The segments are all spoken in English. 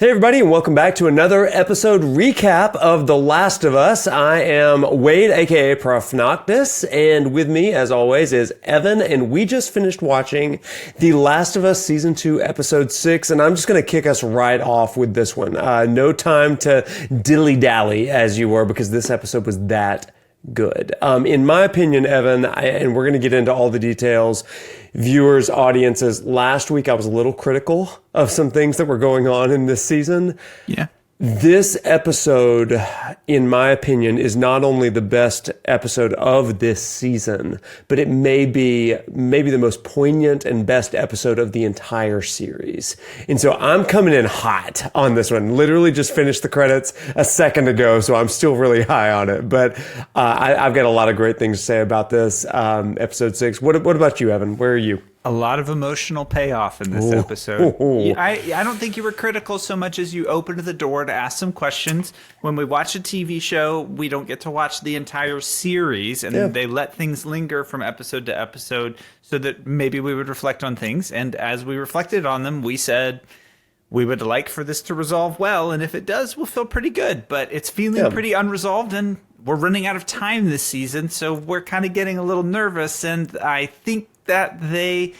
Hey everybody, and welcome back to another episode recap of The Last of Us. I am Wade, aka ProfNoctis, and with me, as always, is Evan, and we just finished watching The Last of Us Season 2, Episode 6, and I'm just going to kick us right off with this one. No time to dilly-dally, as you were, because this episode was that good. In my opinion, Evan, and we're going to get into all the details, viewers, audiences, last week I was a little critical of some things that were going on in this season. Yeah. This episode, in my opinion, is not only the best episode of this season, but it may be the most poignant and best episode of the entire series. And so I'm coming in hot on this one. Literally just finished the credits a second ago, so I'm still really high on it. But I've got a lot of great things to say about this episode 6. What about you, Evan? Where are you? A lot of emotional payoff in this episode. I don't think you were critical so much as you opened the door to ask some questions. When we watch a TV show, we don't get to watch the entire series, and they let things linger from episode to episode so that maybe we would reflect on things. And as we reflected on them, we said we would like for this to resolve well, and if it does, we'll feel pretty good. But it's feeling pretty unresolved, and we're running out of time this season, so we're kind of getting a little nervous, and I think that they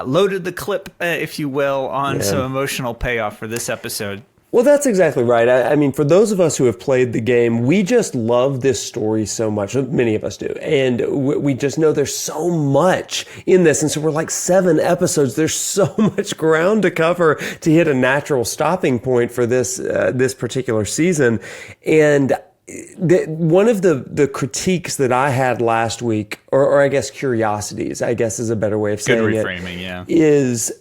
loaded the clip, if you will, on some emotional payoff for this episode. Well, that's exactly right. I mean, for those of us who have played the game, we just love this story so much. Many of us do. And we just know there's so much in this. And so we're like 7 episodes. There's so much ground to cover to hit a natural stopping point for this particular season. And one of the critiques that I had last week, or I guess curiosities, I guess is a better way of saying Good reframing, is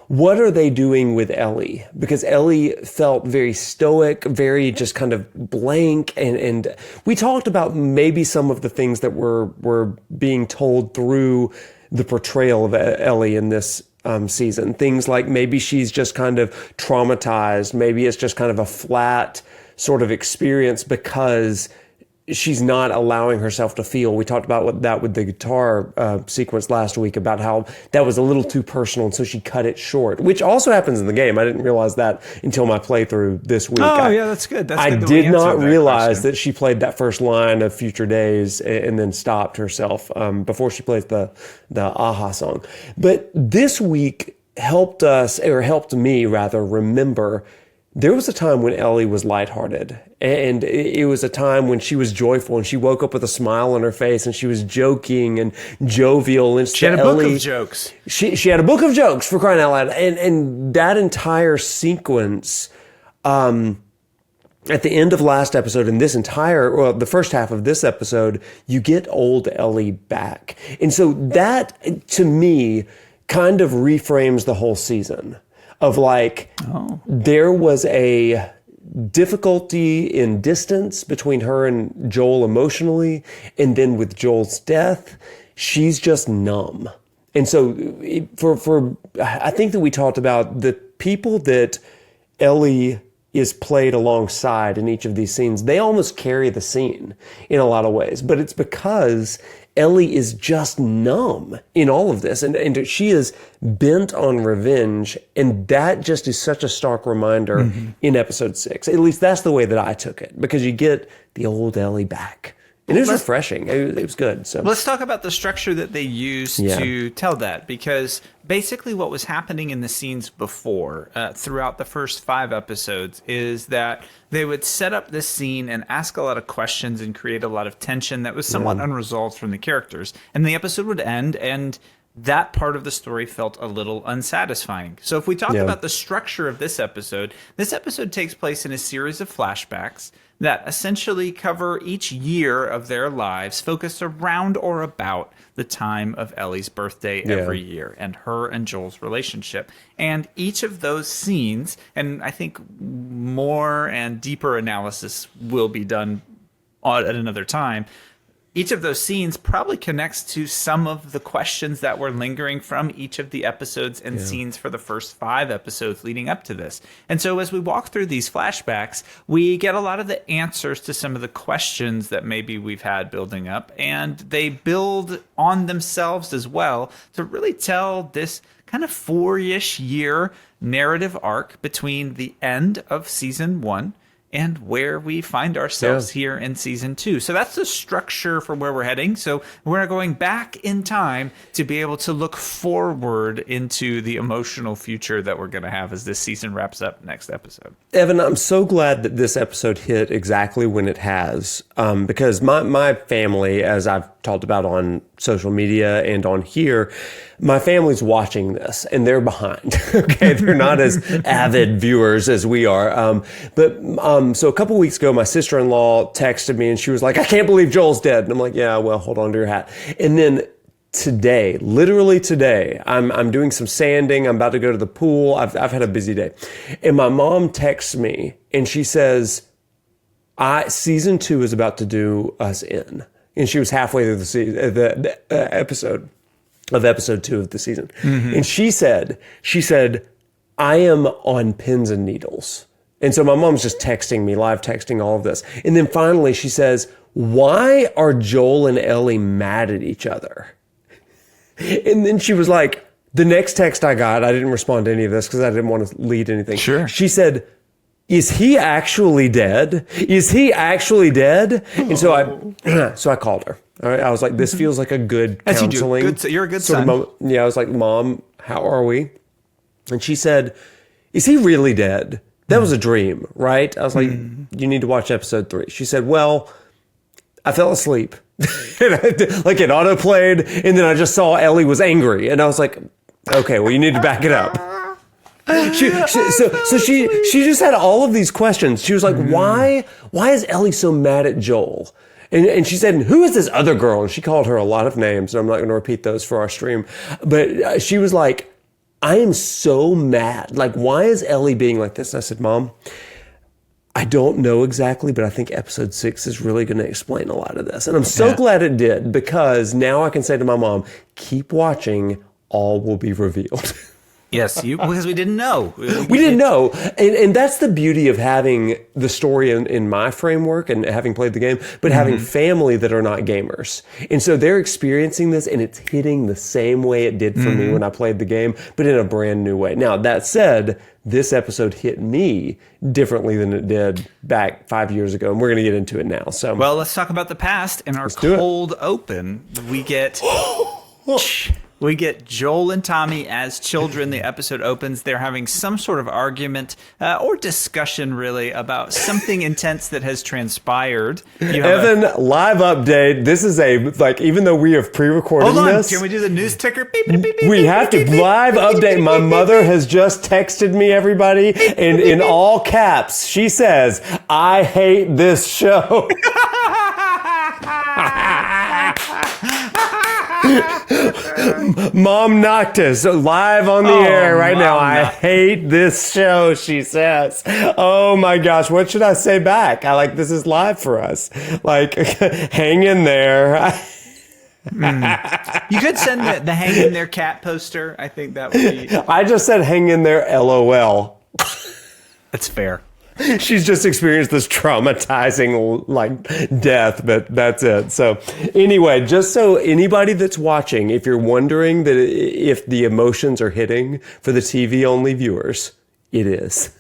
what are they doing with Ellie? Because Ellie felt very stoic, very just kind of blank, and we talked about maybe some of the things that were being told through the portrayal of Ellie in this season. Things like maybe she's just kind of traumatized, maybe it's just kind of a flat sort of experience because she's not allowing herself to feel. We talked about that with the guitar sequence last week, about how that was a little too personal, and so she cut it short, which also happens in the game. I didn't realize that until my playthrough this week. Oh, yeah, that's good. I did not realize that she played that first line of Future Days and then stopped herself before she plays the Aha song. But this week helped me remember there was a time when Ellie was lighthearted, and it was a time when she was joyful, and she woke up with a smile on her face, and she was joking and jovial. And she had a book of jokes. She had a book of jokes, for crying out loud. And that entire sequence, at the end of last episode, and the first half of this episode, you get old Ellie back. And so that, to me, kind of reframes the whole season. Of there was a difficulty in distance between her and Joel emotionally, and then with Joel's death, she's just numb. And so I think that we talked about the people that Ellie is played alongside in each of these scenes. They almost carry the scene in a lot of ways, but it's because Ellie is just numb in all of this, and she is bent on revenge, and that just is such a stark reminder in episode 6. At least that's the way that I took it, because you get the old Ellie back. And it was refreshing. It was good. So let's talk about the structure that they used to tell that, because basically what was happening in the scenes before, throughout the first 5 episodes, is that they would set up this scene and ask a lot of questions and create a lot of tension that was somewhat unresolved from the characters. And the episode would end, and that part of the story felt a little unsatisfying. So if we talk about the structure of this episode takes place in a series of flashbacks that essentially cover each year of their lives, focused around or about the time of Ellie's birthday every year, and her and Joel's relationship. And each of those scenes, and I think more and deeper analysis will be done at another time, each of those scenes probably connects to some of the questions that were lingering from each of the episodes and scenes for the first 5 episodes leading up to this. And so as we walk through these flashbacks, we get a lot of the answers to some of the questions that maybe we've had building up, and they build on themselves as well to really tell this kind of 4-ish year narrative arc between the end of season 1 and where we find ourselves here in season 2. So that's the structure for where we're heading. So we're going back in time to be able to look forward into the emotional future that we're going to have as this season wraps up next episode. Evan, I'm so glad that this episode hit exactly when it has, because my family, as I've talked about on social media and on here, my family's watching this and they're behind. Okay, they're not as avid viewers as we are. So a couple weeks ago, my sister-in-law texted me and she was like, "I can't believe Joel's dead." And I'm like, "Yeah, well, hold on to your hat." And then today, literally today, I'm doing some sanding. I'm about to go to the pool. I've had a busy day, and my mom texts me and she says, "Season 2 is about to do us in." And she was halfway through the episode of episode 2 of the season. Mm-hmm. And she said, "I am on pins and needles." And so my mom's just texting me, live texting all of this. And then finally she says, "Why are Joel and Ellie mad at each other?" And then she was like, the next text I got, I didn't respond to any of this because I didn't want to lead anything. Sure. She said, "Is he actually dead? Is he actually dead?" And so I called her. All right. I was like, this feels like a good counseling. You're a good sort son. of moment. Yeah. I was like, "Mom, how are we?" And she said, "Is he really dead? That was a dream, right?" I was like, "You need to watch episode 3. She said, "Well, I fell asleep." Like it auto played. And then I just saw Ellie was angry. And I was like, "Okay, well, you need to back it up." She just had all of these questions. She was like, why is Ellie so mad at Joel? And she said, "Who is this other girl?" And she called her a lot of names. And I'm not going to repeat those for our stream. But she was like, "I am so mad. Like, why is Ellie being like this?" And I said, "Mom, I don't know exactly, but I think episode 6 is really going to explain a lot of this." And I'm so glad it did, because now I can say to my mom, keep watching, all will be revealed. Yes, because we didn't know. We didn't know. And that's the beauty of having the story in my framework and having played the game, but having family that are not gamers. And so they're experiencing this and it's hitting the same way it did for me when I played the game, but in a brand new way. Now, that said, this episode hit me differently than it did back 5 years ago. And we're going to get into it now. So, well, let's talk about the past. In our cold open, we get... We get Joel and Tommy as children. The episode opens. They're having some sort of argument or discussion, really, about something intense that has transpired. Evan, live update. This is even though we have pre-recorded this. Hold on. Can we do the news ticker? Beep, beep, beep, we have to live update. My mother has just texted me, everybody, and in all caps, she says, "I hate this show." Mom Noctis, live on the air right now. "I hate this show," she says. Oh my gosh, what should I say back? This is live for us. Like, hang in there. You could send the hang in there cat poster. I think that would be... I just said hang in there, LOL. That's fair. She's just experienced this traumatizing death, but that's it. So anyway, just so anybody that's watching, if you're wondering that if the emotions are hitting for the TV only viewers, it is.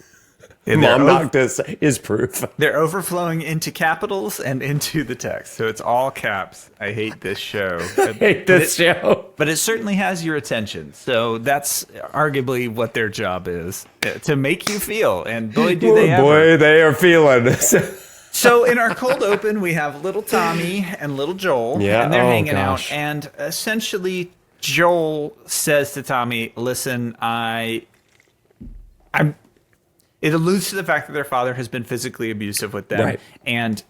Mom Noctis is proof. They're overflowing into capitals and into the text. So it's all caps. "I hate this show." I hate this show. But it certainly has your attention. So that's arguably what their job is, to make you feel. And boy, do they ever. Boy, they are feeling. So in our cold open, we have little Tommy and little Joel. Yeah. And they're hanging out. And essentially, Joel says to Tommy, "Listen, It alludes to the fact that their father has been physically abusive with them. Right. And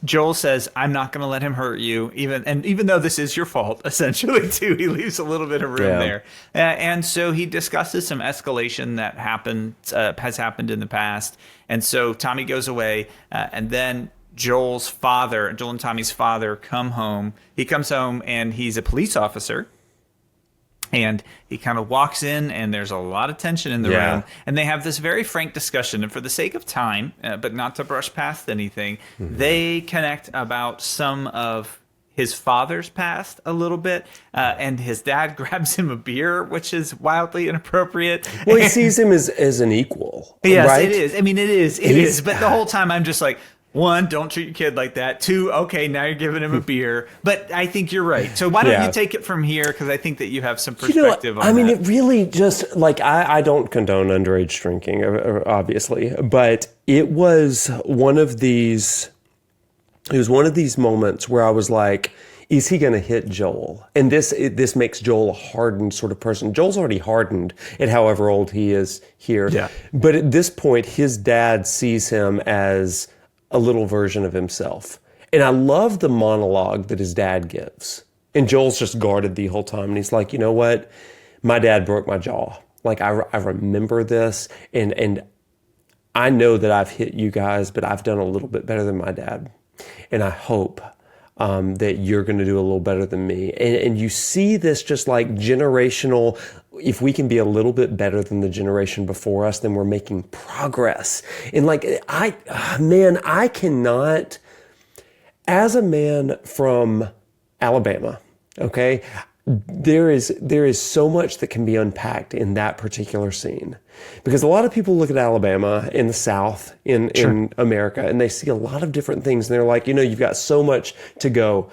Joel says, "I'm not going to let him hurt you, even though this is your fault," essentially, too. He leaves a little bit of room there. And so he discusses some escalation that has happened in the past. And so Tommy goes away, and then Joel and Tommy's father come home. He comes home, and he's a police officer. And he kind of walks in, and there's a lot of tension in the room. And they have this very frank discussion. And for the sake of time, but not to brush past anything, they connect about some of his father's past a little bit, and his dad grabs him a beer, which is wildly inappropriate. Well, he sees him as an equal. Yes, right? it is. I mean, it is. But the whole time I'm just like, one, don't treat your kid like that. Two, okay, now you're giving him a beer. But I think you're right. So why don't you take it from here? Because I think that you have some perspective on that. I mean, it really just, like, I don't condone underage drinking, obviously. But it was one of these moments where I was like, is he going to hit Joel? And this makes Joel a hardened sort of person. Joel's already hardened at however old he is here. Yeah. But at this point, his dad sees him as a little version of himself. And I love the monologue that his dad gives. And Joel's just guarded the whole time. And he's like, you know what? My dad broke my jaw. Like, I remember this. And I know that I've hit you guys, but I've done a little bit better than my dad. And I hope that you're going to do a little better than me. And you see this just like generational, if we can be a little bit better than the generation before us, then we're making progress. And like, I cannot, as a man from Alabama, okay, there is so much that can be unpacked in that particular scene, because a lot of people look at Alabama in the South in America, and they see a lot of different things, and they're like, you've got so much to go.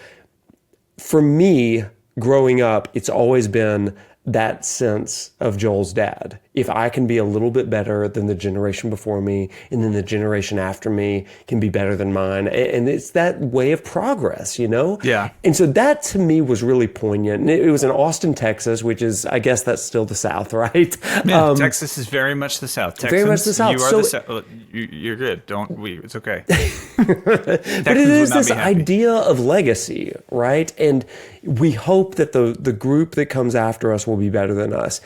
For me, growing up, it's always been that sense of Joel's dad. If I can be a little bit better than the generation before me, and then the generation after me can be better than mine. And it's that way of progress, Yeah. And so that to me was really poignant. And it was in Austin, Texas, which is, I guess that's still the South, right? Yeah, Texas is very much the South. Texans, very much the South. You are the South. You're good. It's okay. But it is this idea of legacy, right? And we hope that the group that comes after us will be better than us.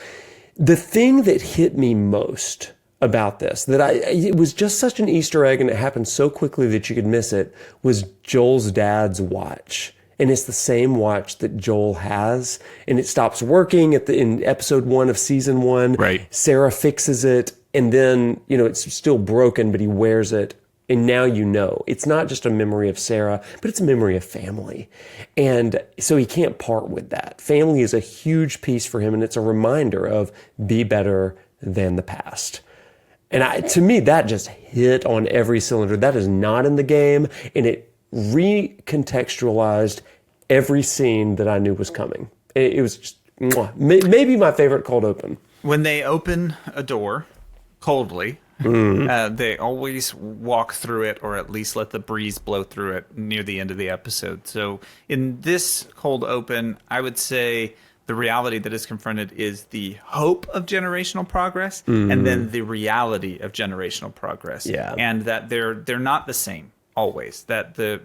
The thing that hit me most about this, it was just such an Easter egg and it happened so quickly that you could miss it, was Joel's dad's watch. And it's the same watch that Joel has, and it stops working in episode 1 of season 1. Right. Sarah fixes it, and then, it's still broken, but he wears it. And now it's not just a memory of Sarah, but it's a memory of family. And so he can't part with that. Family is a huge piece for him, and it's a reminder of be better than the past. And to me, that just hit on every cylinder. That is not in the game, and it recontextualized every scene that I knew was coming. It was just maybe my favorite cold open. When they open a door coldly, they always walk through it, or at least let the breeze blow through it near the end of the episode. So in this cold open, I would say the reality that is confronted is the hope of generational progress, and then the reality of generational progress. Yeah. And that they're not the same always. That the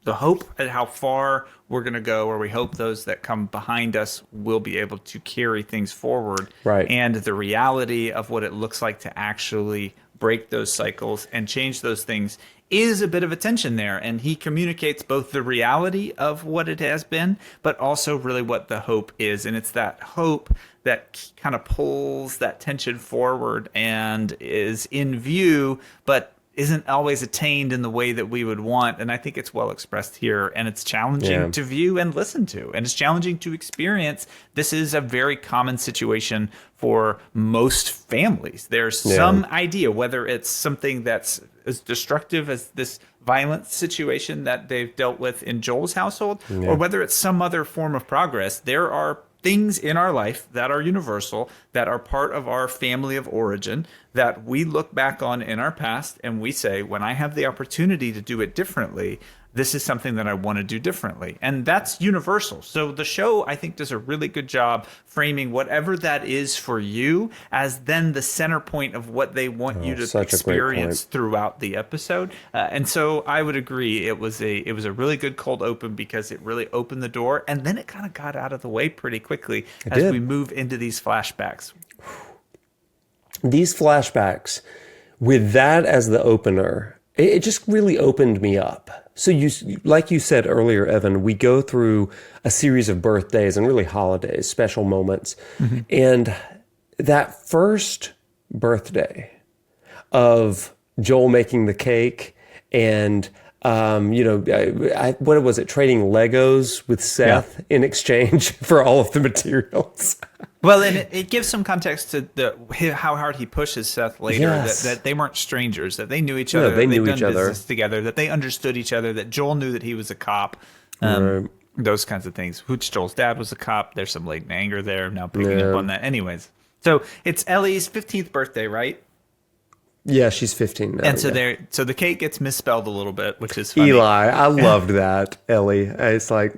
hope at how far we're going to go, or we hope those that come behind us will be able to carry things forward. Right. And the reality of what it looks like to actually break those cycles and change those things is a bit of a tension there. And he communicates both the reality of what it has been, but also really what the hope is. And it's that hope that kind of pulls that tension forward and is in view, but isn't always attained in the way that we would want. And I think it's well expressed here, and it's challenging to view and listen to, and it's challenging to experience. This is a very common situation for most families. There's some idea, whether it's something that's as destructive as this violent situation that they've dealt with in Joel's household, or whether it's some other form of progress. There are things in our life that are universal, that are part of our family of origin, that we look back on in our past and we say, when I have the opportunity to do it differently, this is something that I want to do differently. And that's universal. So the show, I think, does a really good job framing whatever that is for you as then the center point of what they want you to experience throughout the episode. And so I would agree it was a really good cold open, because it really opened the door, and then it kind of got out of the way pretty quickly as we move into these flashbacks. These flashbacks, with that as the opener, it just really opened me up. So like you said earlier, Evan, we go through a series of birthdays and really holidays, special moments. And that first birthday of Joel making the cake and What was it? Trading Legos with Seth in exchange for all of the materials. Well, and it gives some context to how hard he pushes Seth later, Yes. that they weren't strangers, that they knew each other, they knew they'd each done other. business together, that they understood each other, that Joel knew that he was a cop, Right. those kinds of things. Which Joel's dad was a cop. There's some latent anger there. Now picking up on that. Anyways, so it's Ellie's 15th birthday, right? Yeah, she's 15 now. And so the cake gets misspelled a little bit, which is funny. Eli, I loved that. Ellie, it's like,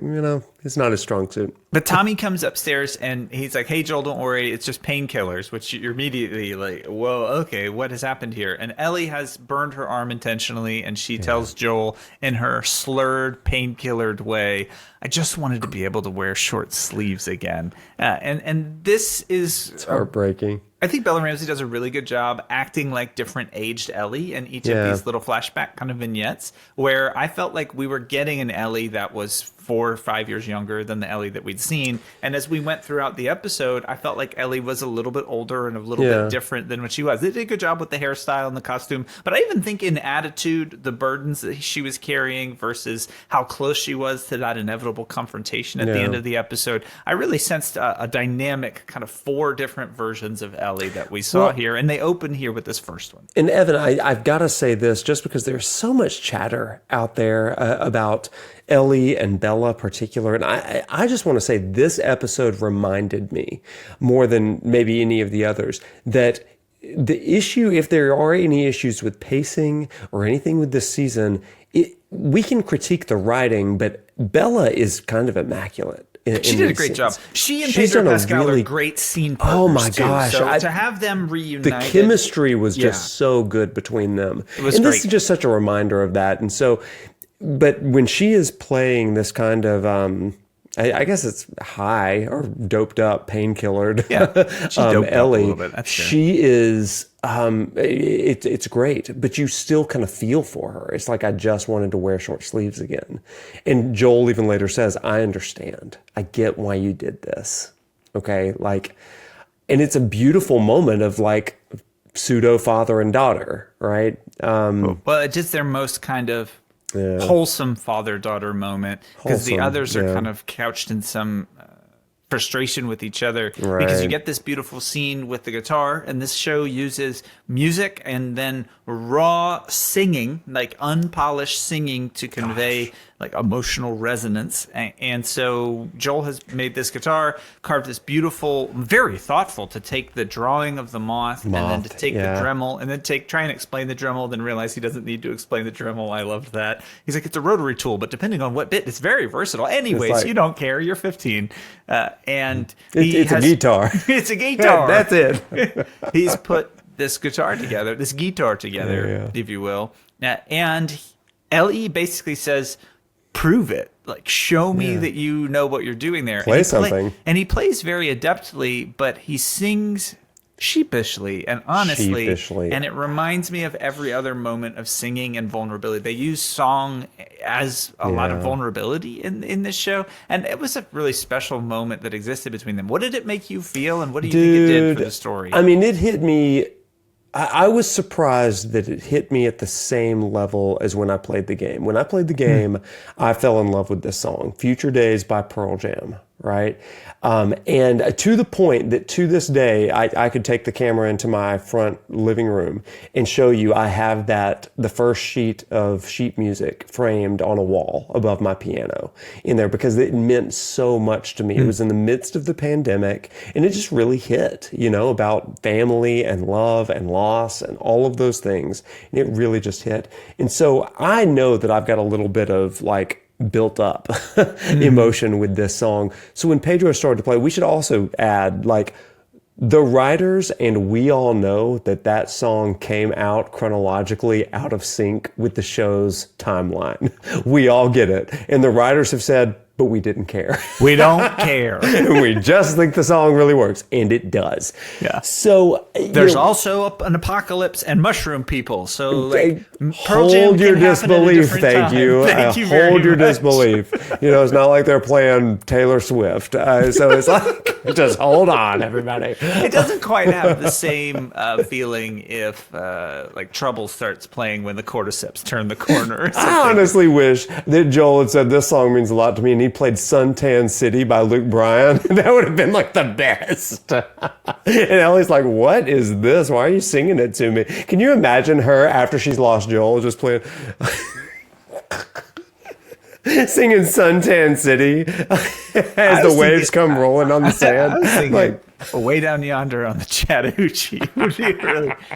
it's not a strong suit. But Tommy comes upstairs and he's like, "Hey, Joel, don't worry. It's just painkillers," which you're immediately like, whoa, okay, what has happened here? And Ellie has burned her arm intentionally, and she tells Joel in her slurred, painkillered way, "I just wanted to be able to wear short sleeves again." And this is... It's heartbreaking. I think Bella Ramsey does a really good job acting like different aged Ellie in each of these little flashback kind of vignettes, where I felt like we were getting an Ellie that was 4 or 5 years younger than the Ellie that we'd seen. And as we went throughout the episode, I felt like Ellie was a little bit older and a little bit different than what she was. They did a good job with the hairstyle and the costume, but I even think in attitude, the burdens that she was carrying versus how close she was to that inevitable confrontation at the end of the episode, I really sensed a dynamic kind of 4 different versions of Ellie that we saw here, and they open here with this first one. And Evan, I've got to say this, just because there's so much chatter out there about Ellie and Bella particular, and I just want to say this episode reminded me more than maybe any of the others that the issue, if there are any issues with pacing or anything with this season, we can critique the writing, but Bella is kind of immaculate. She did a great job. She and Pedro Pascal are great scene partners. Oh my gosh! So to have them reunited, the chemistry was just so good between them. It was and great. This is just such a reminder of that. And so, but when she is playing this kind of, I guess it's high or doped up, painkillered, she doped Ellie, up a little bit. That's she is. It's great, but you still kind of feel for her. It's like, I just wanted to wear short sleeves again. And Joel even later says, "I understand. I get why you did this." Okay. And it's a beautiful moment of like pseudo father and daughter, right? Well, it's just their most kind of wholesome father-daughter moment, because the others are kind of couched in some frustration with each other, because you get this beautiful scene with the guitar, and this show uses music and then raw singing, like unpolished singing, to convey like emotional resonance. And so Joel has made this guitar, carved this beautiful, very thoughtful, to take the drawing of the moth and then to take the Dremel and then try and explain the Dremel, then realize he doesn't need to explain the Dremel. I loved that. He's like, it's a rotary tool, but depending on what bit, it's very versatile. Anyways, you don't care. You're 15. And it's a guitar. It's a guitar. That's it. He's put this guitar together, if you will. And Ellie basically says, "Prove it. Like, show me that you know what you're doing there." Play something. And he plays very adeptly, but he sings sheepishly and honestly. And it reminds me of every other moment of singing and vulnerability. They use song as a lot of vulnerability in this show. And it was a really special moment that existed between them. What did it make you feel, and what do you think it did for the story? I mean, it hit me. I was surprised that it hit me at the same level as when I played the game. When I played the game, I fell in love with this song, Future Days by Pearl Jam, right? And to the point that to this day, I could take the camera into my front living room and show you I have the first sheet of sheet music framed on a wall above my piano in there, because it meant so much to me. It was in the midst of the pandemic, and it just really hit, about family and love and loss and all of those things. And it really just hit. And so I know that I've got a little bit of built up emotion with this song. So when Pedro started to play, we should also add the writers, and we all know that song came out chronologically out of sync with the show's timeline. We all get it. And the writers have said, but we didn't care. We don't care. We just think the song really works, and it does. Yeah. So there's also an apocalypse and mushroom people. So hold your disbelief. Thank you. Thank you very hold your much. disbelief. It's not like they're playing Taylor Swift. So it's like Just hold on, everybody. It doesn't quite have the same feeling if like Trouble starts playing when the cordyceps turn the corner. Or I honestly wish that Joel had said this song means a lot to me, and he played "Suntan City" by Luke Bryan. That would have been like the best. And Ellie's like, "What is this? Why are you singing it to me?" Can you imagine her after she's lost Joel just playing? Singing Suntan City as the waves come rolling on the sand. I was thinking, like, way down yonder on the Chattahoochee.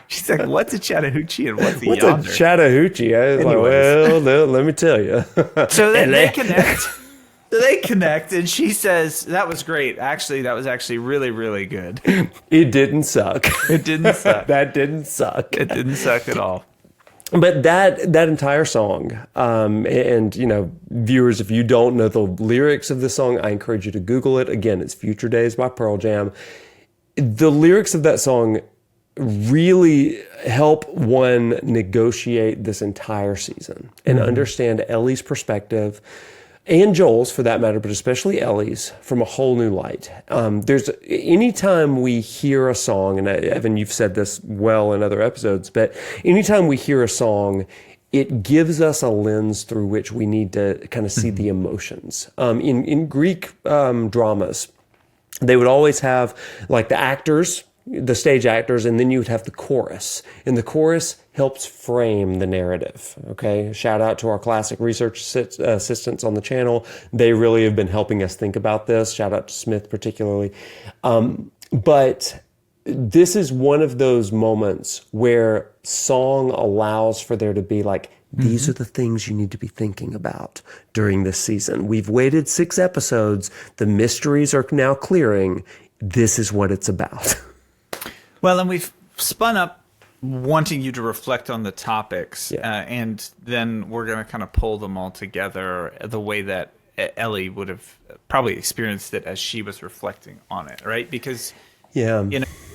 She's like, what's a Chattahoochee and what's a what's yonder? a Chattahoochee? I was like, well, let me tell you. So they connect. So they connect, and she says, that was great. Actually, that was actually really, really good. It didn't suck. It didn't suck. That didn't suck. It didn't suck at all. But that entire song, and you know, viewers, if you don't know the lyrics of this song, I encourage you to Google it. Again, it's "Future Days" by Pearl Jam. The lyrics of that song really help one negotiate this entire season and understand Ellie's perspective, and Joel's for that matter, but especially Ellie's, from a whole new light. There's anytime we hear a song, and Evan, you've said this well in other episodes, but anytime we hear a song, it gives us a lens through which we need to kind of see the emotions. In Greek dramas, they would always have like the actors, the stage actors, and then you would have the chorus. And the chorus helps frame the narrative. Okay. Shout out to our classic research assistants on the channel. They really have been helping us think about this. Shout out to Smith particularly. But this is one of those moments where song allows for there to be like, these are the things you need to be thinking about during this season. We've waited 6 episodes. The mysteries are now clearing. This is what it's about. Well, and we've spun up wanting you to reflect on the topics, and then we're going to kind of pull them all together the way that Ellie would have probably experienced it as she was reflecting on it, right? Because, you know,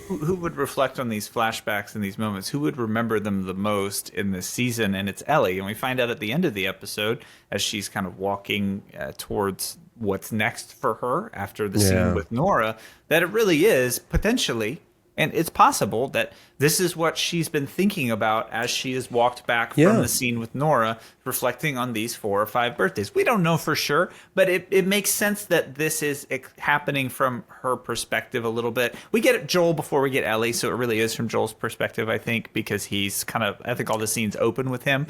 who would reflect on these flashbacks and these moments? Who would remember them the most in this season? And it's Ellie. And we find out at the end of the episode, as she's kind of walking towards what's next for her after the scene with Nora, that it really is potentially, and it's possible that this is what she's been thinking about as she has walked back from the scene with Nora, reflecting on these 4 or 5 birthdays. We don't know for sure, but it makes sense that this is happening from her perspective a little bit. We get Joel before we get Ellie, so it really is from Joel's perspective, I think, because he's kind of, I think all the scenes open with him.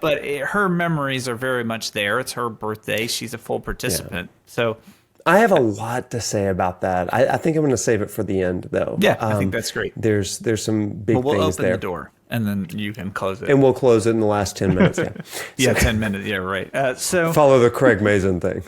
But her memories are very much there. It's her birthday. She's a full participant. So I have a lot to say about that. I think I'm going to save it for the end, though. Yeah, I think that's great. There's some big things there. We'll open the door, and then you can close it. And we'll close it in the last 10 minutes. Yeah, 10 minutes. Yeah, right. So follow the Craig Mazin thing.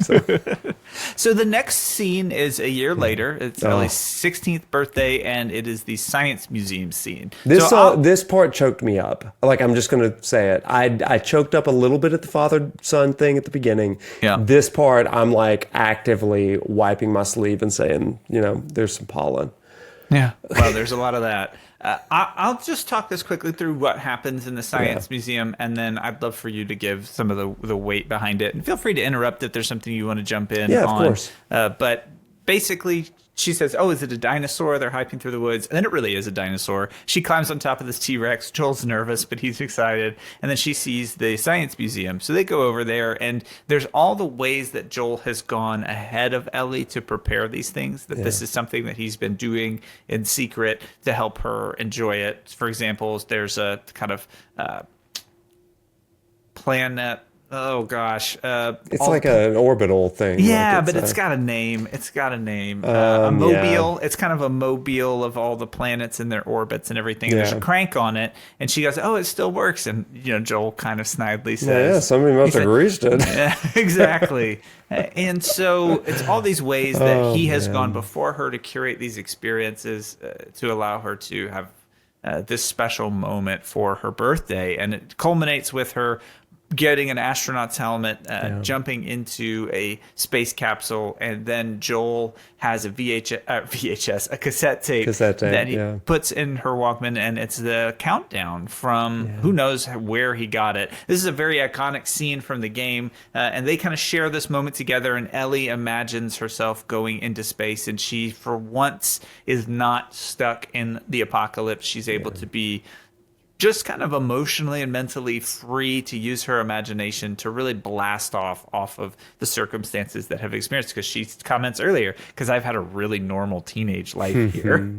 So the next scene is a year later. It's Ellie's 16th birthday, and it is the Science Museum scene. This part choked me up. Like, I'm just going to say it. I choked up a little bit at the father-son thing at the beginning. Yeah. This part, I'm like actively wiping my sleeve and saying, you know, there's some pollen. Yeah. Well, there's a lot of that. I'll just talk this quickly through what happens in the Science Museum, and then I'd love for you to give some of the weight behind it. And feel free to interrupt if there's something you want to jump in on. Yeah, of course. But basically, she says, oh, is it a dinosaur? They're hiking through the woods. And then it really is a dinosaur. She climbs on top of this T-Rex. Joel's nervous, but he's excited. And then she sees the Science Museum. So they go over there, and there's all the ways that Joel has gone ahead of Ellie to prepare these things, that this is something that he's been doing in secret to help her enjoy it. For example, there's a kind of planet. Oh gosh, it's like an orbital thing. Yeah, like but it's got a name. It's got a name. A mobile. It's kind of a mobile of all the planets and their orbits and everything. And there's a crank on it, and she goes, "Oh, it still works." And you know, Joel kind of snidely says, "Yeah, somebody must have greased it." Yeah, exactly. And so it's all these ways that he has gone before her to curate these experiences to allow her to have this special moment for her birthday, and it culminates with her getting an astronaut's helmet, jumping into a space capsule, and then Joel has a a cassette tape that he puts in her Walkman, and it's the countdown from who knows where he got it. This is a very iconic scene from the game, and they kind of share this moment together, and Ellie imagines herself going into space, and she, for once, is not stuck in the apocalypse. She's able to be just kind of emotionally and mentally free to use her imagination to really blast off of the circumstances that have experienced, because she comments earlier, because I've had a really normal teenage life here.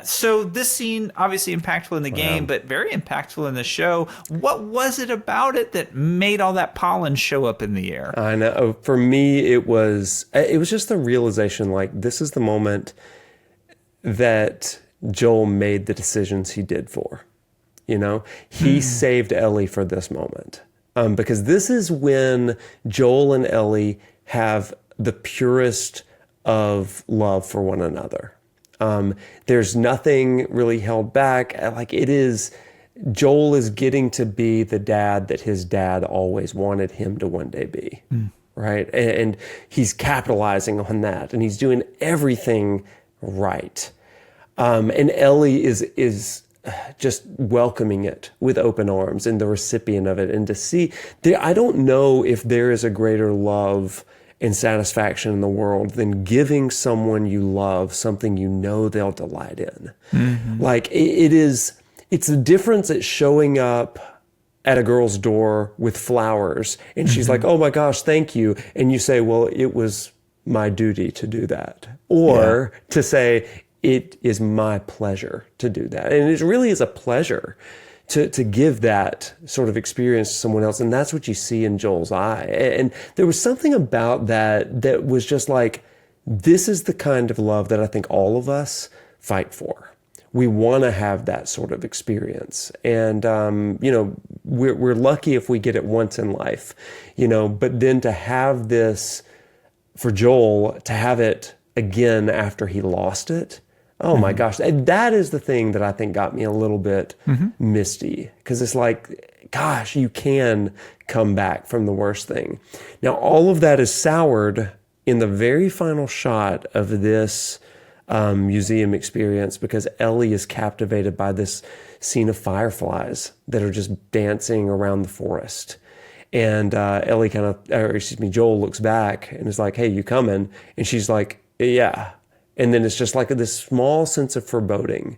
So this scene, obviously impactful in the game, but very impactful in the show. What was it about it that made all that pollen show up in the air? I know. For me, it was just the realization, like, this is the moment that Joel made the decisions he did for. You know, he saved Ellie for this moment, because this is when Joel and Ellie have the purest of love for one another. There's nothing really held back. Like, it is, Joel is getting to be the dad that his dad always wanted him to one day be. Right. And he's capitalizing on that, and he's doing everything right. And Ellie is just welcoming it with open arms, and the recipient of it. And to see, I don't know if there is a greater love and satisfaction in the world than giving someone you love something you know they'll delight in. Like, it's the difference at showing up at a girl's door with flowers, and she's like, oh my gosh, thank you. And you say, well, it was my duty to do that. Or to say, it is my pleasure to do that. And it really is a pleasure to give that sort of experience to someone else. And that's what you see in Joel's eye. And there was something about that was just like, this is the kind of love that I think all of us fight for. We want to have that sort of experience. And, you know, we're lucky if we get it once in life, you know, but then to have this, for Joel, to have it again after he lost it, oh my gosh, that is the thing that I think got me a little bit misty, because it's like, gosh, you can come back from the worst thing. Now, all of that is soured in the very final shot of this museum experience, because Ellie is captivated by this scene of fireflies that are just dancing around the forest. And Joel looks back and is like, hey, you coming? And she's like, yeah. And then it's just like this small sense of foreboding.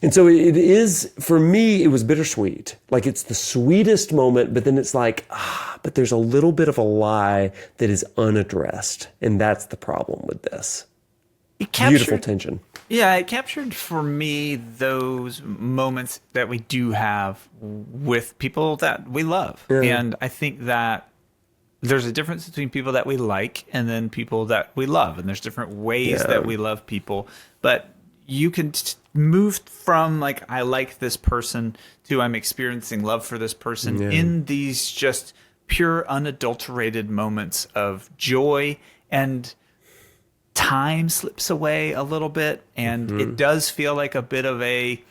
And so it is, for me, it was bittersweet. Like, it's the sweetest moment, but then it's like, but there's a little bit of a lie that is unaddressed. And that's the problem with this. Beautiful tension. Yeah, it captured for me those moments that we do have with people that we love. Yeah. And I think that there's a difference between people that we like and then people that we love. And there's different ways that we love people. But you can move from, like, I like this person to I'm experiencing love for this person in these just pure, unadulterated moments of joy. And time slips away a little bit. And it does feel like a bit of a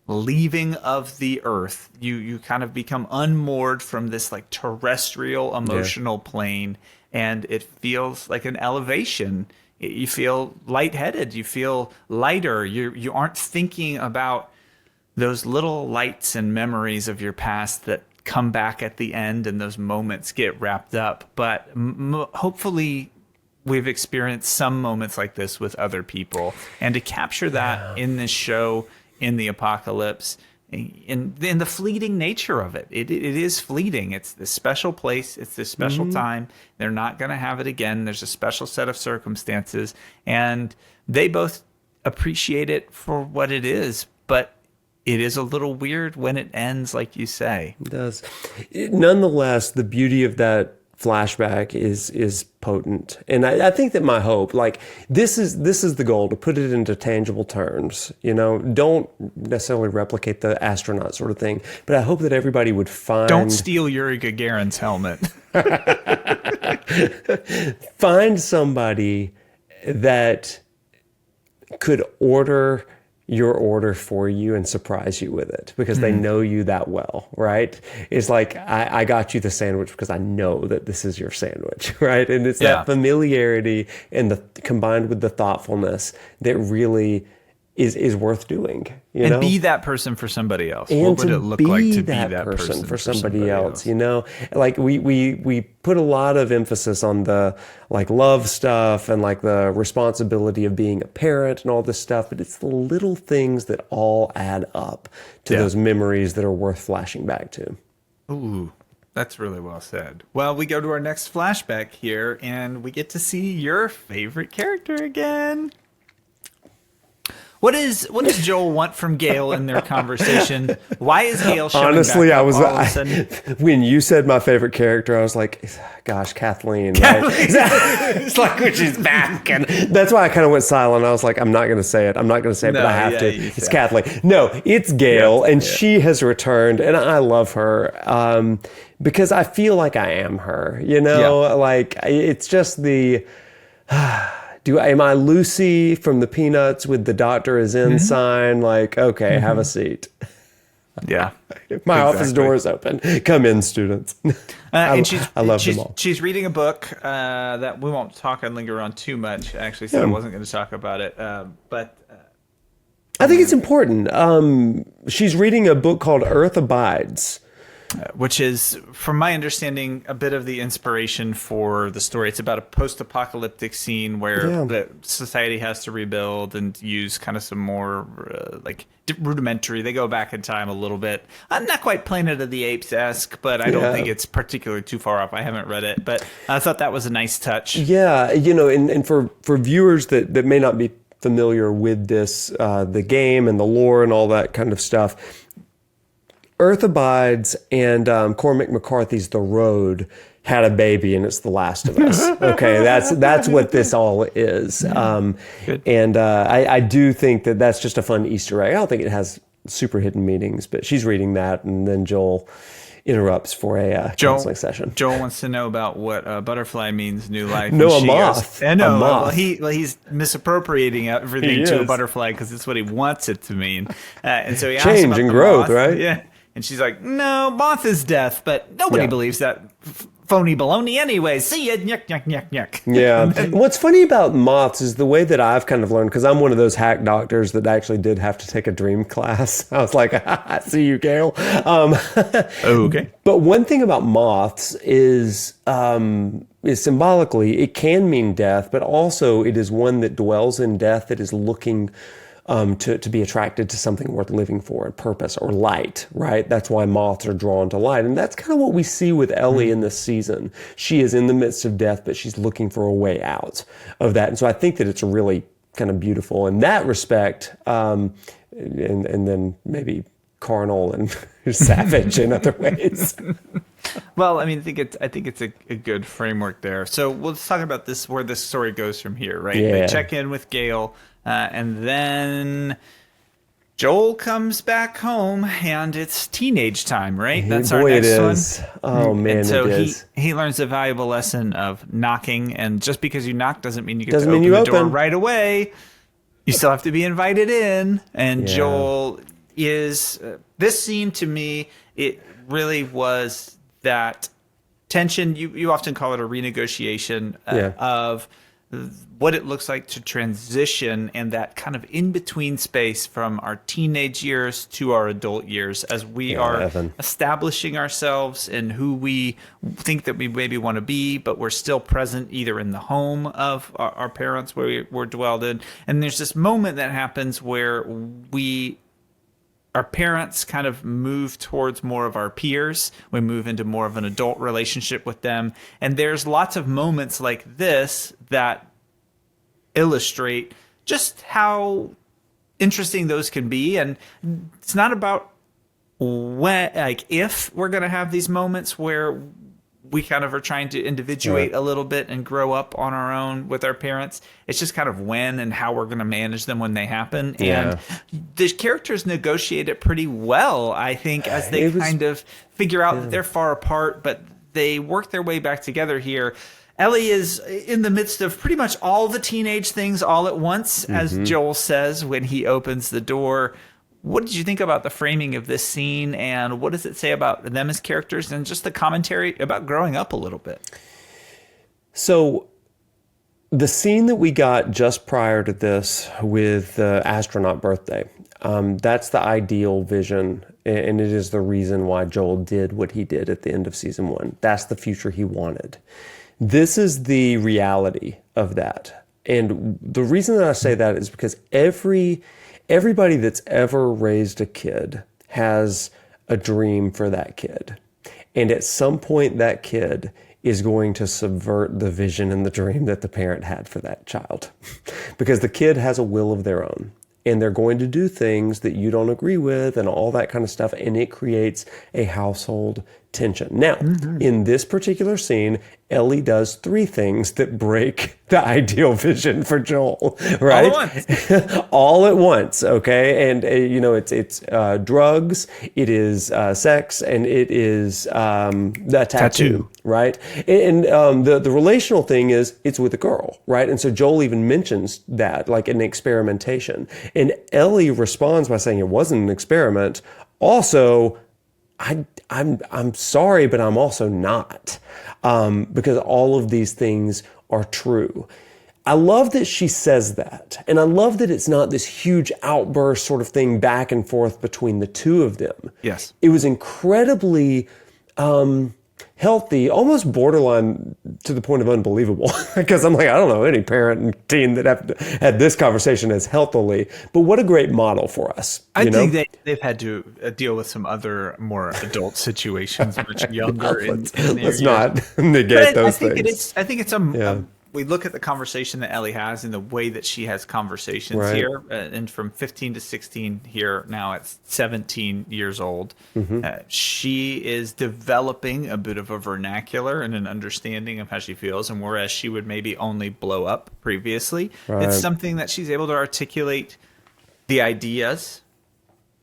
leaving of the earth. You kind of become unmoored from this, like, terrestrial emotional plane, and it feels like an elevation. You feel lightheaded, you feel lighter, you aren't thinking about those little lights and memories of your past that come back at the end, and those moments get wrapped up. But hopefully we've experienced some moments like this with other people, and to capture that in this show, in the apocalypse, in the fleeting nature of it. It is fleeting. It's this special place. It's this special time. They're not going to have it again. There's a special set of circumstances, and they both appreciate it for what it is, but it is a little weird when it ends, like you say. It does. Nonetheless, the beauty of that flashback is potent. And I think that my hope, like, this is the goal, to put it into tangible terms. You know, don't necessarily replicate the astronaut sort of thing, but I hope that everybody would find... Don't steal Yuri Gagarin's helmet. Find somebody that could order your order for you and surprise you with it because they know you that well, right? It's like, I got you the sandwich because I know that this is your sandwich, right? And it's that familiarity and the combined with the thoughtfulness that really is worth doing, you know? Be that person for somebody else. And what would it look like to be that person for somebody else, you know? Like we put a lot of emphasis on the like love stuff and like the responsibility of being a parent and all this stuff, but it's the little things that all add up to those memories that are worth flashing back to. Ooh, that's really well said. Well, we go to our next flashback here and we get to see your favorite character again. What does Joel want from Gale in their conversation? Why is Gale showing Honestly, back I up was all of a sudden? when you said my favorite character, I was like, gosh, Kathleen. Right? It's like when she's back, and that's why I kind of went silent. I was like, I'm not going to say it, but I have to. It's Kathleen. No, it's Gale, and she has returned, and I love her because I feel like I am her. You know, like it's just the. Am I Lucy from the Peanuts with the doctor is in sign? Like, okay, have a seat. Yeah. My office door is open. Come in, students. I love them all. She's reading a book that we won't talk and linger on too much. I actually said I wasn't going to talk about it. But I think it's important. She's reading a book called Earth Abides. Which is, from my understanding, a bit of the inspiration for the story. It's about a post-apocalyptic scene where the society has to rebuild and use kind of some more rudimentary. They go back in time a little bit. Not quite Planet of the Apes-esque, but I don't think it's particularly too far off. I haven't read it, but I thought that was a nice touch. Yeah, you know, and for viewers that may not be familiar with this, the game and the lore and all that kind of stuff, Earth Abides and Cormac McCarthy's The Road had a baby, and it's The Last of Us. Okay, that's what this all is. And I do think that that's just a fun Easter egg. I don't think it has super hidden meanings, but she's reading that, and then Joel interrupts for a counseling session. Joel wants to know about what butterfly means, new life. No, a moth. I know. Well, he's misappropriating everything to a butterfly because it's what he wants it to mean. And so he asks change about and the growth, moth. right? Yeah. And she's like, no, moth is death, but nobody believes that phony baloney anyway. See ya, nyuk, nyuk, nyuk, nyuk. Yeah. And what's funny about moths is the way that I've kind of learned, because I'm one of those hack doctors that actually did have to take a dream class. I was like, I see you, Gale. Okay. But one thing about moths is symbolically, it can mean death, but also it is one that dwells in death that is looking to be attracted to something worth living for, a purpose or light, right? That's why moths are drawn to light. And that's kind of what we see with Ellie in this season. She is in the midst of death, but she's looking for a way out of that. And so I think that it's really kind of beautiful in that respect. And then maybe carnal and savage in other ways. Well, I mean, I think it's a good framework there. So let's talk about this, where this story goes from here, right? Yeah. They check in with Gale, and then Joel comes back home, and it's teenage time, right? That's our next one. Oh, man, and so it is. he learns a valuable lesson of knocking, and just because you knock doesn't mean you get Doesn't to mean open you the door open. right away. You still have to be invited in, and Joel is... this scene, to me, it really was that tension. You often call it a renegotiation of what it looks like to transition and that kind of in-between space from our teenage years to our adult years as we are establishing ourselves and who we think that we maybe want to be, but we're still present either in the home of our parents where we're dwelled in. And there's this moment that happens where our parents kind of move towards more of our peers. We move into more of an adult relationship with them. And there's lots of moments like this that illustrate just how interesting those can be. And it's not about if we're going to have these moments where we kind of are trying to individuate a little bit and grow up on our own with our parents. It's just kind of when and how we're going to manage them when they happen. And the characters negotiate it pretty well, I think, as they kind of figure out that they're far apart, but they work their way back together here, Ellie is in the midst of pretty much all the teenage things all at once, as Joel says when he opens the door. What did you think about the framing of this scene, and what does it say about them as characters and just the commentary about growing up a little bit? So the scene that we got just prior to this with the astronaut birthday, that's the ideal vision, and it is the reason why Joel did what he did at the end of season 1. That's the future he wanted. This is the reality of that. And the reason that I say that is because everybody that's ever raised a kid has a dream for that kid. And at some point, that kid is going to subvert the vision and the dream that the parent had for that child. Because the kid has a will of their own. And they're going to do things that you don't agree with and all that kind of stuff. And it creates a household tension. Now, in this particular scene, Ellie does 3 things that break the ideal vision for Joel, right? All at once. All at once, okay? And, it's drugs, it is sex, and it is the tattoo, right? And the relational thing is it's with a girl, right? And so Joel even mentions that, like an experimentation. And Ellie responds by saying it wasn't an experiment. Also, I'm sorry, but I'm also not, because all of these things are true. I love that she says that, and I love that it's not this huge outburst sort of thing back and forth between the two of them. Yes, it was incredibly healthy, almost borderline to the point of unbelievable. Because I'm like, I don't know any parent and teen that have had this conversation as healthily. But what a great model for us. I think they've had to deal with some other more adult situations, much younger. Let's not negate those things. I think it's we look at the conversation that Ellie has and the way that she has conversations here, and from 15 to 16 here now at 17 years old, she is developing a bit of a vernacular and an understanding of how she feels, and whereas she would maybe only blow up previously, it's something that she's able to articulate the ideas,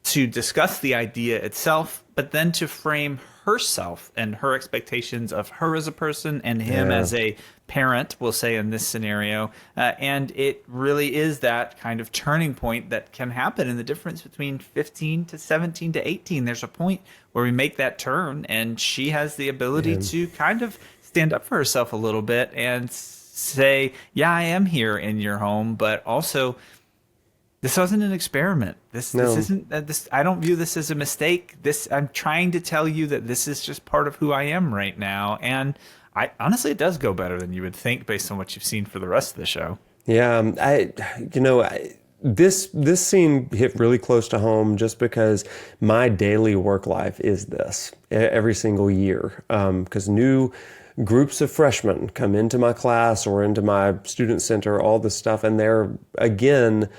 to discuss the idea itself, but then to frame herself and her expectations of her as a person and him as a parent, we'll say in this scenario. And it really is that kind of turning point that can happen in the difference between 15 to 17 to 18. There's a point where we make that turn, and she has the ability to kind of stand up for herself a little bit and say, yeah, I am here in your home, but also this wasn't an experiment. This isn't this. I don't view this as a mistake. I'm trying to tell you that this is just part of who I am right now. And I honestly, it does go better than you would think based on what you've seen for the rest of the show. Yeah, this scene hit really close to home just because my daily work life is this every single year. Because new groups of freshmen come into my class or into my student center, all this stuff, and they're again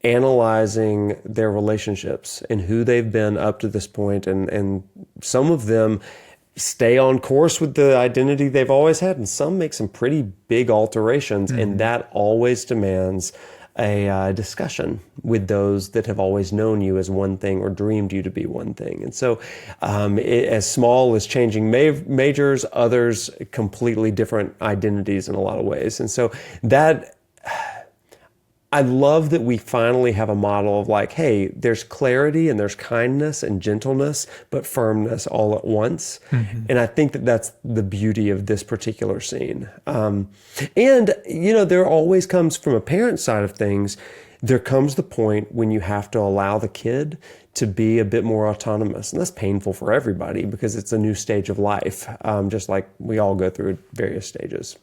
analyzing their relationships and who they've been up to this point, and some of them stay on course with the identity they've always had, and some make some pretty big alterations, and that always demands a discussion with those that have always known you as one thing or dreamed you to be one thing. And so as small as changing majors, others completely different identities in a lot of ways. And so that I love that we finally have a model of like, hey, there's clarity and there's kindness and gentleness, but firmness all at once. And I think that that's the beauty of this particular scene. And, there always comes from a parent side of things, there comes the point when you have to allow the kid to be a bit more autonomous. And that's painful for everybody because it's a new stage of life, just like we all go through various stages.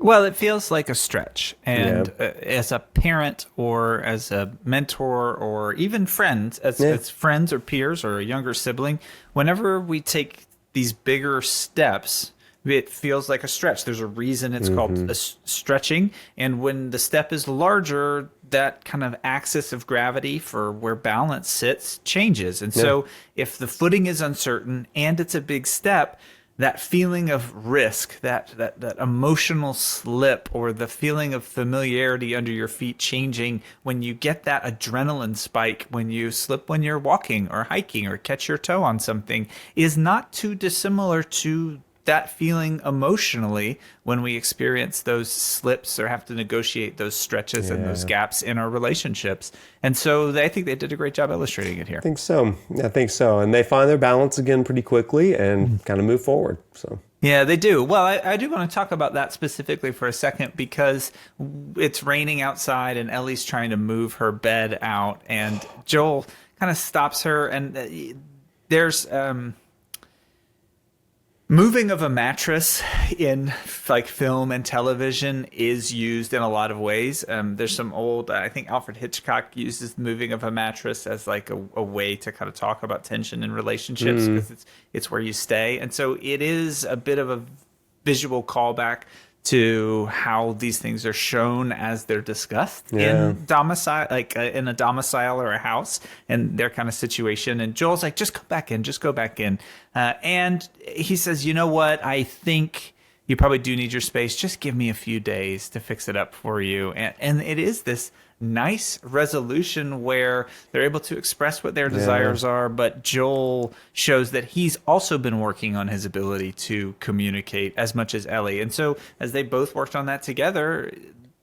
Well, it feels like a stretch. And as a parent or as a mentor or even friends, as friends or peers or a younger sibling, whenever we take these bigger steps, it feels like a stretch. There's a reason it's called stretching. And when the step is larger, that kind of axis of gravity for where balance sits changes. And so if the footing is uncertain and it's a big step, that feeling of risk, that emotional slip, or the feeling of familiarity under your feet changing when you get that adrenaline spike when you slip when you're walking or hiking or catch your toe on something, is not too dissimilar to that feeling emotionally when we experience those slips or have to negotiate those stretches and those gaps in our relationships. And so I think they did a great job illustrating it here. I think so. And they find their balance again pretty quickly and kind of move forward. So. Yeah, they do. Well, I do want to talk about that specifically for a second because it's raining outside and Ellie's trying to move her bed out and Joel kind of stops her, and there's moving of a mattress in like film and television is used in a lot of ways. There's some old, I think Alfred Hitchcock uses moving of a mattress as like a way to kind of talk about tension in relationships because it's where you stay. And so it is a bit of a visual callback to how these things are shown as they're discussed in domicile, like in a domicile or a house and their kind of situation. And Joel's like, just go back in. And he says, you know what? I think you probably do need your space. Just give me a few days to fix it up for you. And it is this nice resolution where they're able to express what their desires are, but Joel shows that he's also been working on his ability to communicate as much as Ellie. And so as they both worked on that together,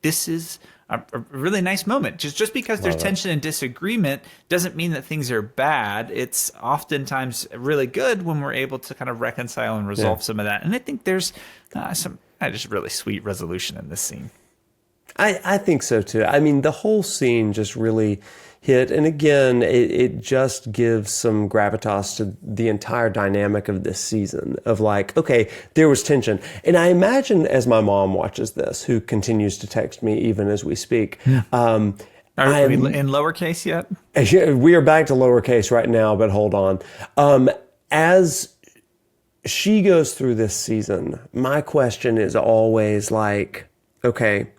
this is a really nice moment. Just because there's tension and disagreement doesn't mean that things are bad. It's oftentimes really good when we're able to kind of reconcile and resolve some of that. And I think there's some just really sweet resolution in this scene. I think so too. I mean, the whole scene just really hit. And again, it just gives some gravitas to the entire dynamic of this season of like, okay, there was tension. And I imagine as my mom watches this, who continues to text me even as we speak. Are we in lowercase yet? We are back to lowercase right now, but hold on. As she goes through this season, my question is always like, okay,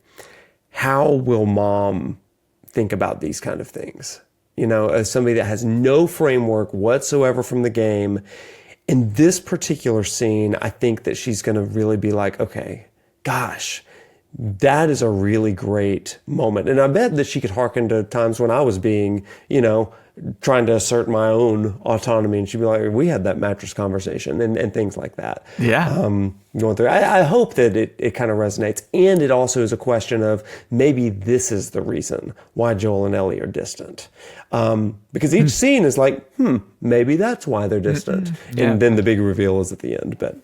how will mom think about these kind of things? You know, as somebody that has no framework whatsoever from the game. In this particular scene, I think that she's going to really be like, okay, gosh, that is a really great moment. And I bet that she could hearken to times when I was being, you know, trying to assert my own autonomy. And she'd be like, we had that mattress conversation and things like that. Yeah. Going through. I hope that it kind of resonates. And it also is a question of maybe this is the reason why Joel and Ellie are distant. Because each scene is like, maybe that's why they're distant. And then the big reveal is at the end. But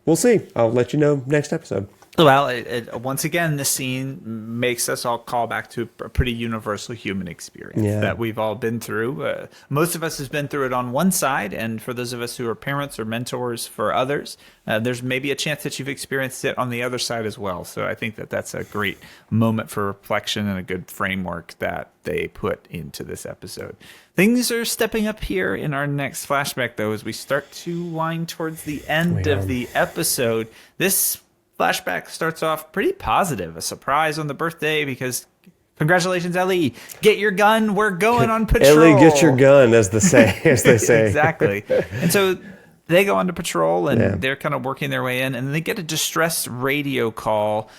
we'll see. I'll let you know next episode. Well, once again, this scene makes us all call back to a pretty universal human experience that we've all been through. Most of us has been through it on one side, and for those of us who are parents or mentors for others, there's maybe a chance that you've experienced it on the other side as well. So I think that that's a great moment for reflection and a good framework that they put into this episode. Things are stepping up here in our next flashback, though, as we start to wind towards the end of the episode. This flashback starts off pretty positive. A surprise on the birthday because congratulations, Ellie. Get your gun. We're going on patrol. Ellie, get your gun, as they say. Exactly. And so they go on to patrol and they're kind of working their way in and they get a distress radio call.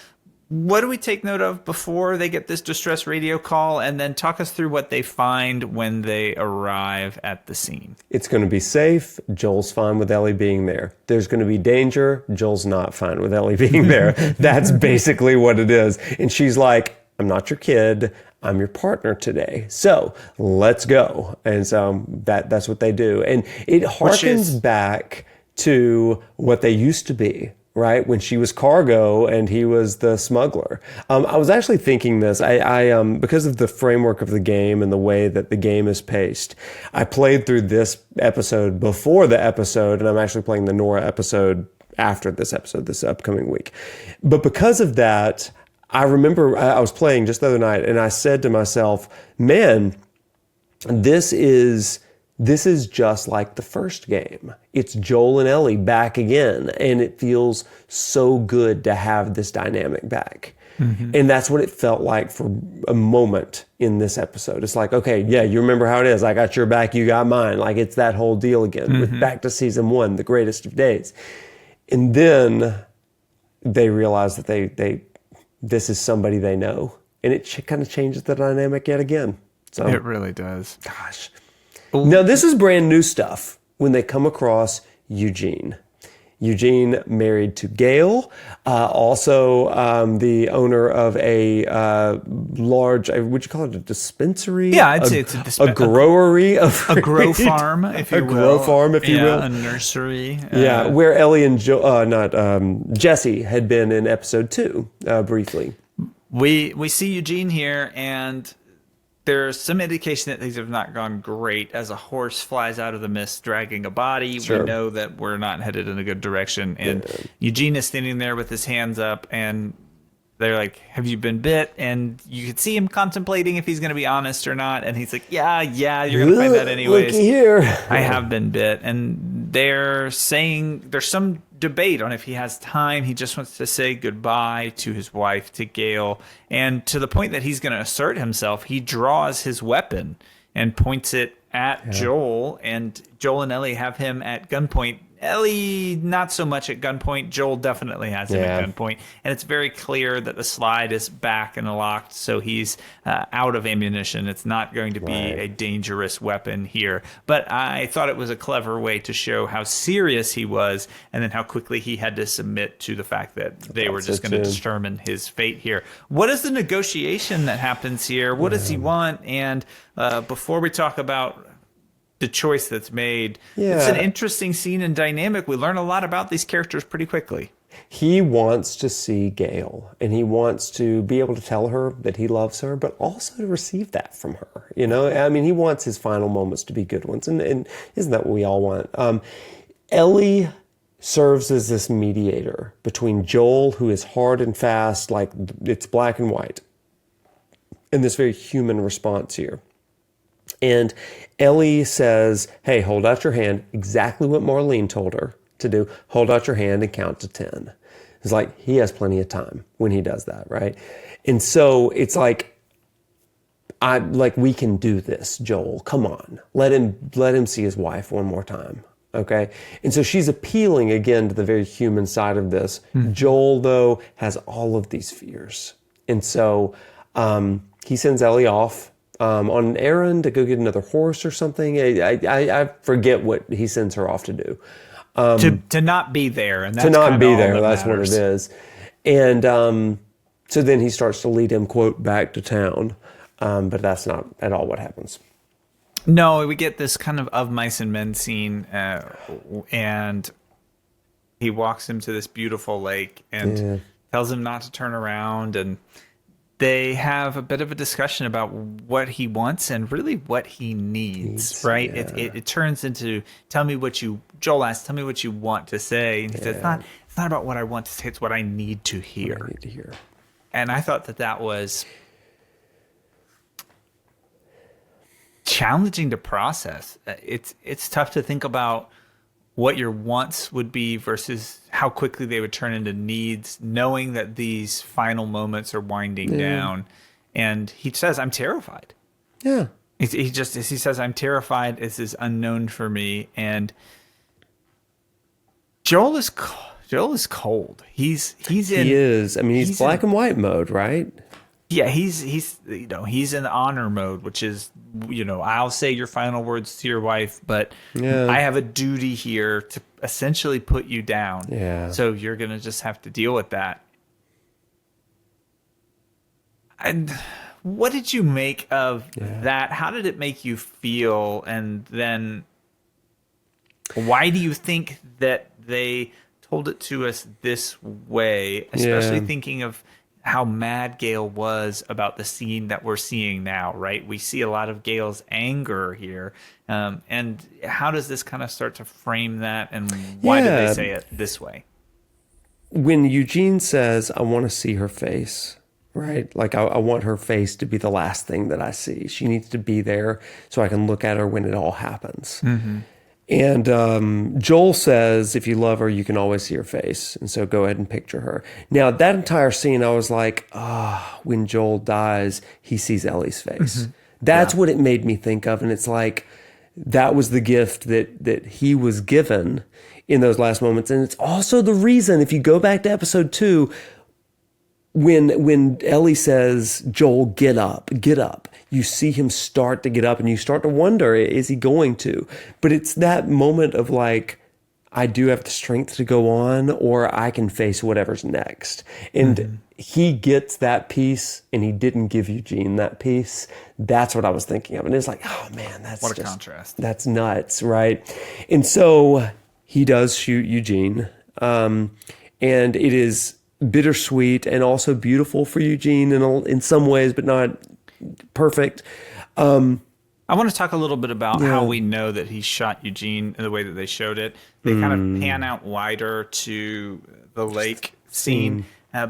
What do we take note of before they get this distress radio call? And then talk us through what they find when they arrive at the scene. It's going to be safe. Joel's fine with Ellie being there. There's going to be danger. Joel's not fine with Ellie being there. That's basically what it is. And she's like, I'm not your kid. I'm your partner today. So let's go. And so that's what they do. And it harkens back to what they used to be. Right, when she was cargo and he was the smuggler. I was actually thinking this. I because of the framework of the game and the way that the game is paced, I played through this episode before the episode, and I'm actually playing the Nora episode after this episode this upcoming week. But because of that, I remember I was playing just the other night, and I said to myself, "Man, this is just like the first game. It's Joel and Ellie back again, and it feels so good to have this dynamic back." And that's what it felt like for a moment in this episode. It's like, okay, yeah, you remember how it is. I got your back, you got mine. Like, it's that whole deal again. With back to season 1, the greatest of days. And then they realize that this is somebody they know, and it kind of changes the dynamic yet again. So it really does. Gosh. Now, this is brand new stuff when they come across Eugene. Eugene married to Gail, also the owner of a large, would you call it a dispensary? Yeah, I'd say it's a growery of a grow farm, if you will. A grow farm, if you will. A nursery. Yeah, where Ellie and Jesse had been in episode 2 briefly. We see Eugene here, and there's some indication that things have not gone great as a horse flies out of the mist dragging a body. Sure. We know that we're not headed in a good direction. And Eugene is standing there with his hands up, and they're like, have you been bit? And you could see him contemplating if he's going to be honest or not. And he's like, yeah, you're going to find that anyways. Looky here. I have been bit. And they're saying there's some debate on if he has time. He just wants to say goodbye to his wife, to Gail. And to the point that he's going to assert himself, he draws his weapon and points it at Joel. And Joel and Ellie have him at gunpoint. Ellie, not so much at gunpoint. Joel definitely has him at gunpoint. And it's very clear that the slide is back and locked, so he's out of ammunition. It's not going to be a dangerous weapon here. But I thought it was a clever way to show how serious he was, and then how quickly he had to submit to the fact that they were just going to determine his fate here. What is the negotiation that happens here? What does he want? And before we talk about the choice that's made, it's an interesting scene and dynamic. We learn a lot about these characters pretty quickly. He wants to see Gail, and he wants to be able to tell her that he loves her, but also to receive that from her. You know, I mean, he wants his final moments to be good ones, and isn't that what we all want? Ellie serves as this mediator between Joel, who is hard and fast, like it's black and white, and this very human response here. And Ellie says, hey, hold out your hand. Exactly what Marlene told her to do. Hold out your hand and count to 10. It's like he has plenty of time when he does that, right? And so it's like, we can do this, Joel. Come on. Let him see his wife one more time. Okay? And so she's appealing again to the very human side of this. Joel, though, has all of these fears. And so he sends Ellie off on an errand to go get another horse or something. I forget what he sends her off to do. To not be there. And that's to not be there. That's what it is. And so then he starts to lead him, quote, back to town. But that's not at all what happens. No, we get this kind of mice and men scene, and he walks him to this beautiful lake and tells him not to turn around, and they have a bit of a discussion about what he wants and really what he needs, right? Yeah. It turns into, Joel asks, tell me what you want to say. And he says, it's not about what I want to say, it's what I need to hear. And I thought that was challenging to process. It's tough to think about what your wants would be versus how quickly they would turn into needs, knowing that these final moments are winding down. And he says, I'm terrified. Yeah. He says, I'm terrified. This is unknown for me. And Joel is cold. He is. I mean, he's black and white mode, right? Yeah, he's in honor mode, which is, I'll say your final words to your wife, but I have a duty here to essentially put you down. Yeah. So you're going to just have to deal with that. And what did you make of that? How did it make you feel? And then why do you think that they told it to us this way, especially thinking of how mad Gail was about the scene that we're seeing now, right? We see a lot of Gail's anger here. And how does this kind of start to frame that? And why did they say it this way? When Eugene says, I want to see her face, right? Like I want her face to be the last thing that I see. She needs to be there so I can look at her when it all happens. Mm-hmm. And Joel says, if you love her, you can always see her face. And so go ahead and picture her. Now, that entire scene, I was like, when Joel dies, he sees Ellie's face. Mm-hmm. That's what it made me think of. And it's like, that was the gift that he was given in those last moments. And it's also the reason, if you go back to episode 2, when Ellie says, Joel, get up, you see him start to get up and you start to wonder, is he going to? But it's that moment of like, I do have the strength to go on, or I can face whatever's next. And he gets that piece, and he didn't give Eugene that piece. That's what I was thinking of. And it's like, oh man, that's What a just, contrast. that's nuts, right? And so he does shoot Eugene. And it is bittersweet and also beautiful for Eugene in some ways, but not perfect. I want to talk a little bit about how we know that he shot Eugene in the way that they showed it. They kind of pan out wider to the lake scene,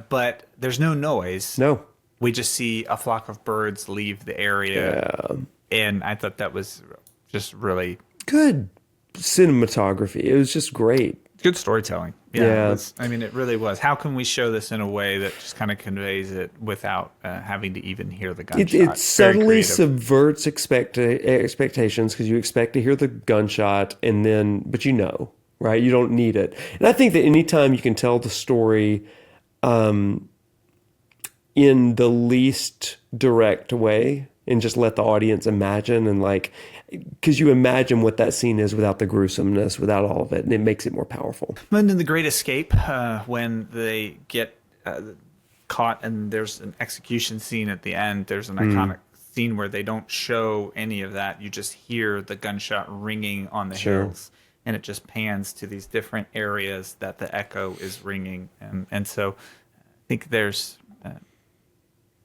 but there's no noise. No. We just see a flock of birds leave the area. Yeah. And I thought that was just really Good cinematography. It was just great. good storytelling. Yeah. It really was. How can we show this in a way that just kind of conveys it without having to even hear the gunshot? It Very subtly creative. subverts expectations because you expect to hear the gunshot but right? You don't need it. And I think that anytime you can tell the story in the least direct way and just let the audience imagine because you imagine what that scene is without the gruesomeness, without all of it, and it makes it more powerful. And in The Great Escape, when they get caught and there's an execution scene at the end, there's an iconic scene where they don't show any of that. You just hear the gunshot ringing on the hills, and it just pans to these different areas that the echo is ringing. And so I think there's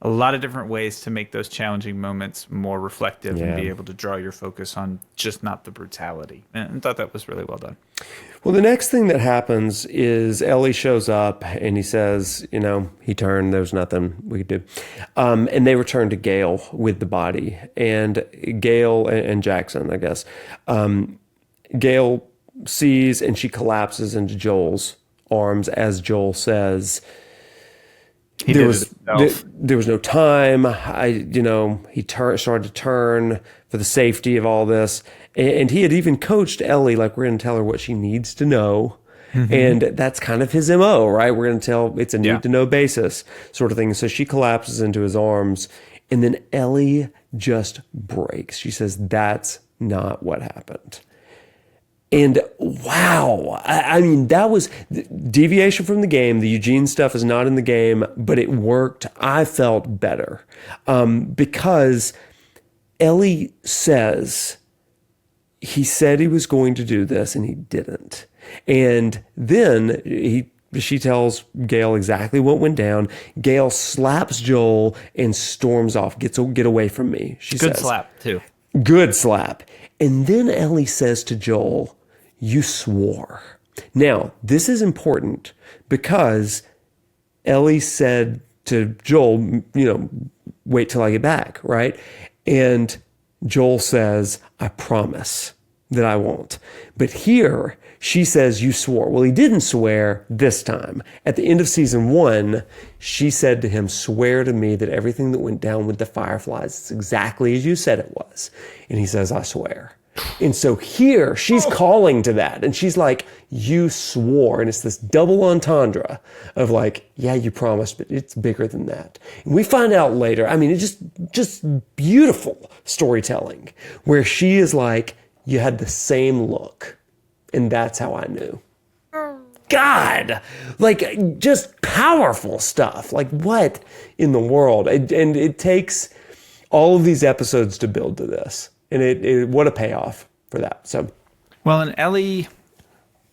a lot of different ways to make those challenging moments more reflective and be able to draw your focus on just not the brutality. And I thought that was really well done. Well, the next thing that happens is Ellie shows up and he says, he turned, there's nothing we could do. And they return to Gale with the body. And Gale and Jackson, I guess. Gale sees and she collapses into Joel's arms as Joel says, there was no time. He started to turn for the safety of all this. And he had even coached Ellie, we're going to tell her what she needs to know. And that's kind of his MO, right? We're going to tell it's a need to know basis sort of thing. So she collapses into his arms and then Ellie just breaks. She says, that's not what happened. And wow, that was deviation from the game. The Eugene stuff is not in the game, but it worked. I felt better because Ellie says he said he was going to do this and he didn't. And then she tells Gale exactly what went down. Gale slaps Joel and storms off, get away from me, she says. Good slap, too. Good slap. And then Ellie says to Joel, you swore. Now, this is important because Ellie said to Joel, wait till I get back, right? And Joel says, I promise that I won't. But here, she says, you swore. Well, he didn't swear this time. At the end of season 1, she said to him, swear to me that everything that went down with the Fireflies is exactly as you said it was. And he says, I swear. And so here, she's calling to that. And she's like, you swore. And it's this double entendre of yeah, you promised, but it's bigger than that. And we find out later, it's just beautiful storytelling where she is like, you had the same look. And that's how I knew. God, just powerful stuff. What in the world? And it takes all of these episodes to build to this. And what a payoff for that. So, well, and Ellie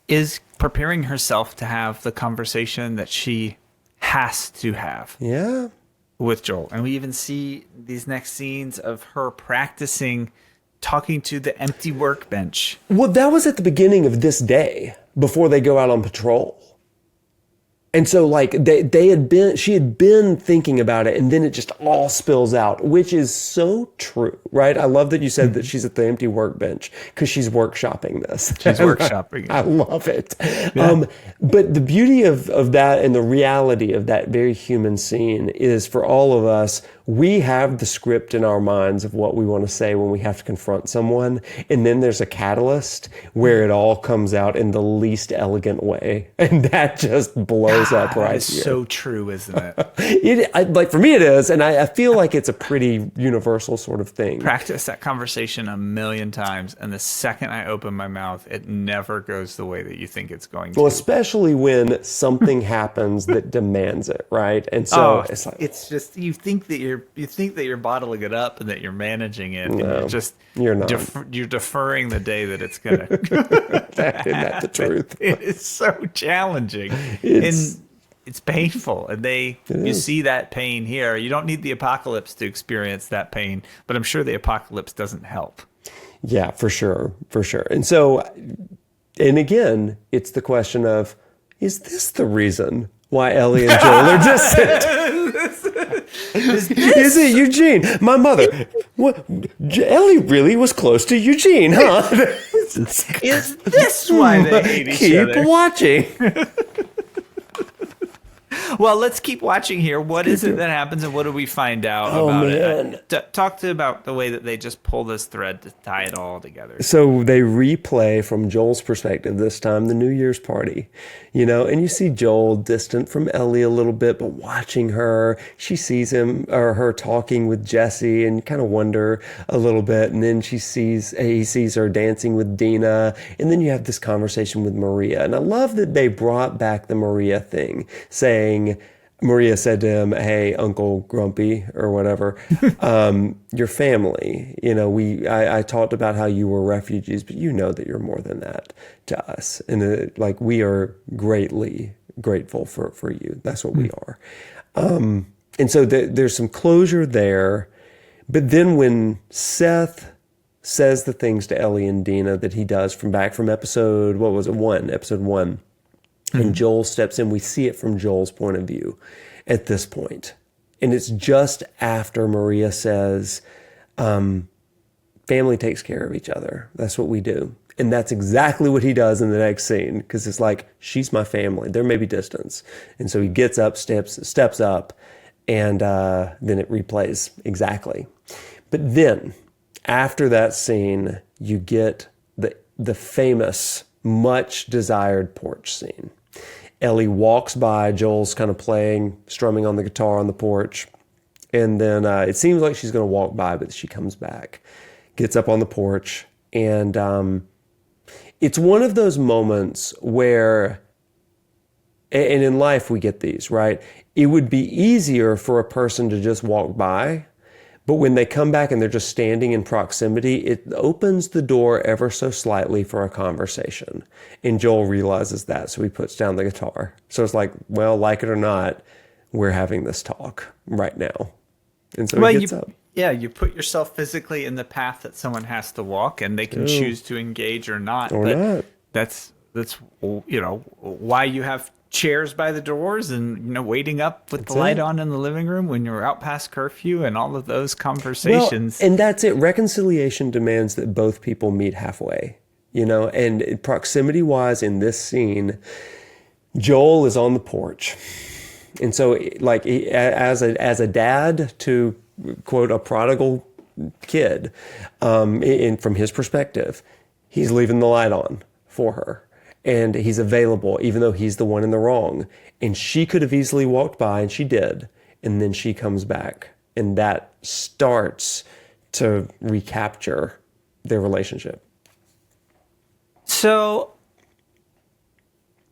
is preparing herself to have the conversation that she has to have. Yeah. With Joel. And we even see these next scenes of her practicing talking to the empty workbench. Well, that was at the beginning of this day before they go out on patrol. And so she had been thinking about it and then it just all spills out, which is so true, right? I love that you said that she's at the empty workbench because she's workshopping this. She's workshopping it. I love it. Yeah. But the beauty of that and the reality of that very human scene is for all of us, we have the script in our minds of what we want to say when we have to confront someone. And then there's a catalyst where it all comes out in the least elegant way. And that just blows up right It's here. so true, isn't it? Like for me it is. And I feel like it's a pretty universal sort of thing. Practice that conversation a million times, and the second I open my mouth, it never goes the way that you think it's going to. Well, especially when something happens that demands it, right? And so it's like, it's just you think that you're bottling it up and that you're managing it, and you're not. You're deferring the day that it's gonna. Isn't that the truth? It is so challenging. It's painful, and you see that pain here. You don't need the apocalypse to experience that pain, but I'm sure the apocalypse doesn't help. Yeah, for sure. And so, and again, it's the question of, is this the reason why Ellie and Joel are distant? Is it Eugene? My mother. What? Ellie really was close to Eugene, huh? Is this why they hate each other? Keep watching. Well, let's keep watching here. What is it that happens, and what do we find out about it? Talk about the way that they just pull this thread to tie it all together. So they replay from Joel's perspective this time, the New Year's party, and you see Joel distant from Ellie a little bit, but watching her. She sees him or her talking with Jesse and kind of wonder a little bit. And then he sees her dancing with Dina. And then you have this conversation with Maria. And I love that they brought back the Maria thing, saying, Maria said to him, "Hey, Uncle Grumpy," or whatever, your family, I talked about how you were refugees, but you know that you're more than that to us. And we are greatly grateful for you. That's what we are. And so there's some closure there. But then when Seth says the things to Ellie and Dina that he does from episode, episode 1, and Joel steps in, we see it from Joel's point of view at this point. And it's just after Maria says, family takes care of each other. That's what we do. And that's exactly what he does in the next scene, because it's like, she's my family. There may be distance. And so he gets up, steps up, and then it replays exactly. But then, after that scene, you get the famous, much desired porch scene. Ellie walks by, Joel's kind of strumming on the guitar on the porch. And then it seems like she's going to walk by, but she comes back, gets up on the porch. And it's one of those moments where, and in life we get these, right? It would be easier for a person to just walk by. But when they come back and they're just standing in proximity, it opens the door ever so slightly for a conversation. And Joel realizes that, so he puts down the guitar. So it's like, well, like it or not, we're having this talk right now. And so he gets up. Yeah, you put yourself physically in the path that someone has to walk, and they can choose to engage or not. That's why you have chairs by the doors and waiting up with the light on in the living room when you're out past curfew and all of those conversations. Well, and that's it. Reconciliation demands that both people meet halfway, and proximity wise in this scene, Joel is on the porch. And so as a dad to quote a prodigal kid, from his perspective, he's leaving the light on for her. And he's available, even though he's the one in the wrong. And she could have easily walked by, and she did. And then she comes back. And that starts to recapture their relationship. So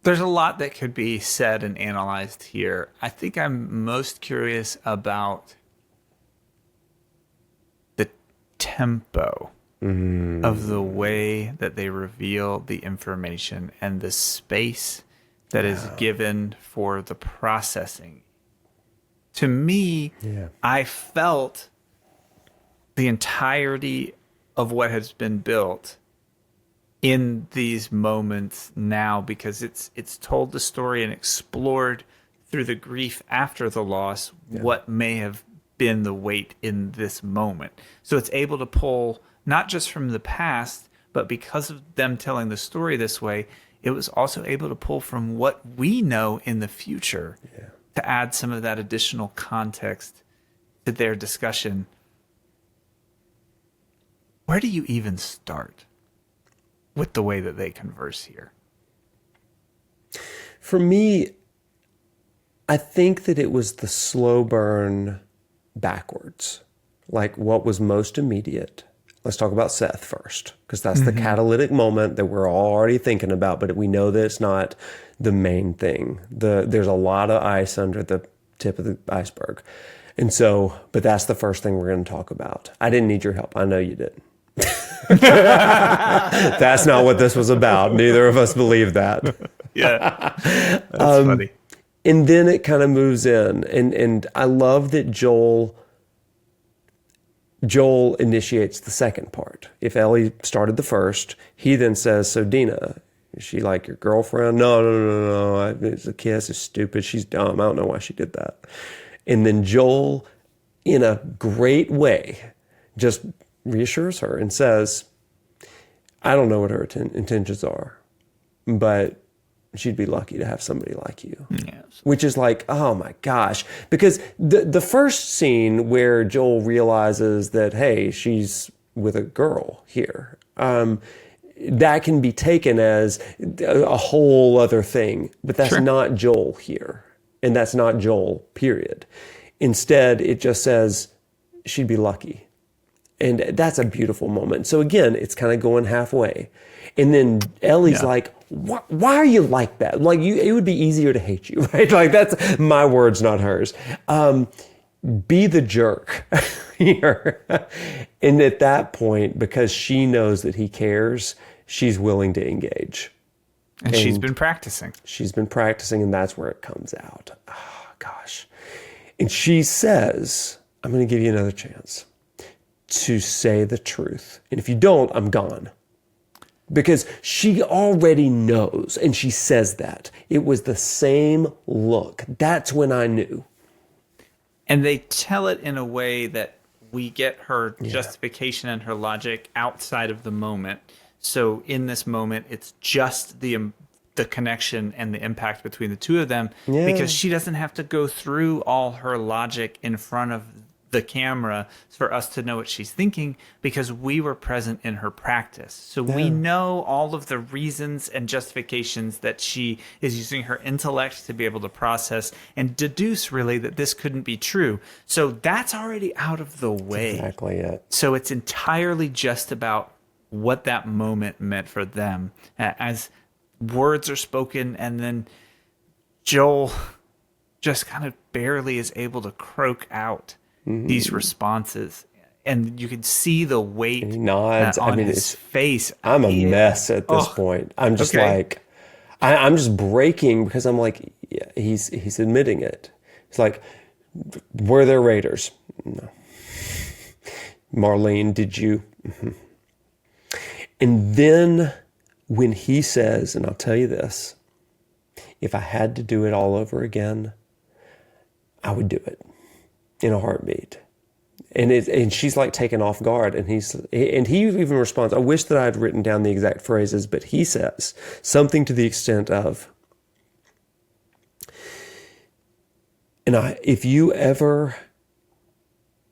there's a lot that could be said and analyzed here. I think I'm most curious about the tempo of the way that they reveal the information and the space that is given for the processing. To me, I felt the entirety of what has been built in these moments now, because it's told the story and explored through the grief after the loss what may have been the weight in this moment. So it's able to pull not just from the past, but because of them telling the story this way, it was also able to pull from what we know in the future to add some of that additional context to their discussion, where do you even start with the way that they converse here? For me, I think that it was the slow burn backwards. Like what was most immediate. Let's talk about Seth first, because that's the catalytic moment that we're all already thinking about, but we know that it's not the main thing. There's a lot of ice under the tip of the iceberg. And so, but that's the first thing we're going to talk about. I didn't need your help. I know you didn't. That's not what this was about. Neither of us believe that. Yeah, that's funny. And then it kind of moves in. And I love that Joel initiates the second part. If Ellie started the first, he then says, so Dina, is she like your girlfriend? No. It's a kiss. It's stupid. She's dumb. I don't know why she did that. And then Joel, in a great way, just reassures her and says, I don't know what her intentions are, but she'd be lucky to have somebody like you. Yes. Which is like, oh my gosh. Because the first scene where Joel realizes that, hey, she's with a girl here, that can be taken as a whole other thing. But that's not Joel here. And that's not Joel, period. Instead, it just says she'd be lucky. And that's a beautiful moment. So again, it's kind of going halfway. And then Ellie's like, why are you like that? Like, it would be easier to hate you, right? Like, that's my words, not hers. Be the jerk here. And at that point, because she knows that he cares, she's willing to engage. And she's been practicing. She's been practicing, and that's where it comes out. Oh, gosh. And she says, I'm going to give you another chance to say the truth. And if you don't, I'm gone. Because she already knows, and she says that. It was the same look. That's when I knew. And they tell it in a way that we get her justification and her logic outside of the moment. So in this moment, it's just the connection and the impact between the two of them, because she doesn't have to go through all her logic in front of the camera for us to know what she's thinking, because we were present in her practice. So we know all of the reasons and justifications that she is using her intellect to be able to process and deduce really that this couldn't be true. So that's already out of the way. That's exactly it. So it's entirely just about what that moment meant for them as words are spoken, and then Joel just kind of barely is able to croak out these responses, and you can see the weight on his face. I'm a mess at this point. I'm just like, I'm just breaking, because I'm like, he's admitting it. It's like, were there raiders? No. Marlene, did you? Mm-hmm. And then when he says, and I'll tell you this, if I had to do it all over again, I would do it in a heartbeat. And she's like taken off guard, and he even responds, I wish that I had written down the exact phrases, but he says something to the extent of, if you ever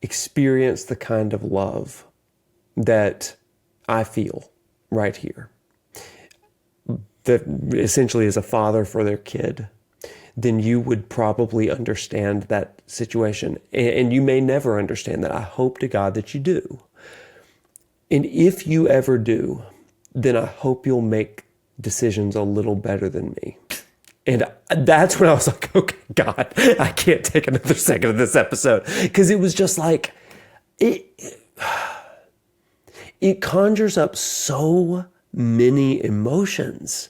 experience the kind of love that I feel right here, that essentially is a father for their kid, then you would probably understand that situation. And you may never understand that. I hope to God that you do. And if you ever do, then I hope you'll make decisions a little better than me. And that's when I was like, okay, God, I can't take another second of this episode. Because it was just like, it conjures up so many emotions.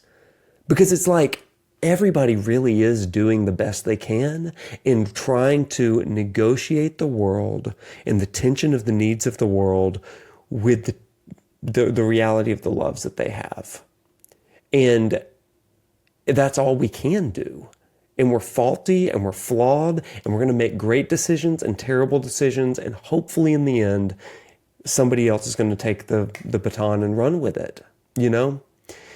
Because it's like, everybody really is doing the best they can in trying to negotiate the world and the tension of the needs of the world with the reality of the loves that they have. And that's all we can do. And we're faulty and we're flawed, and we're going to make great decisions and terrible decisions. And hopefully in the end, somebody else is going to take the baton and run with it, you know?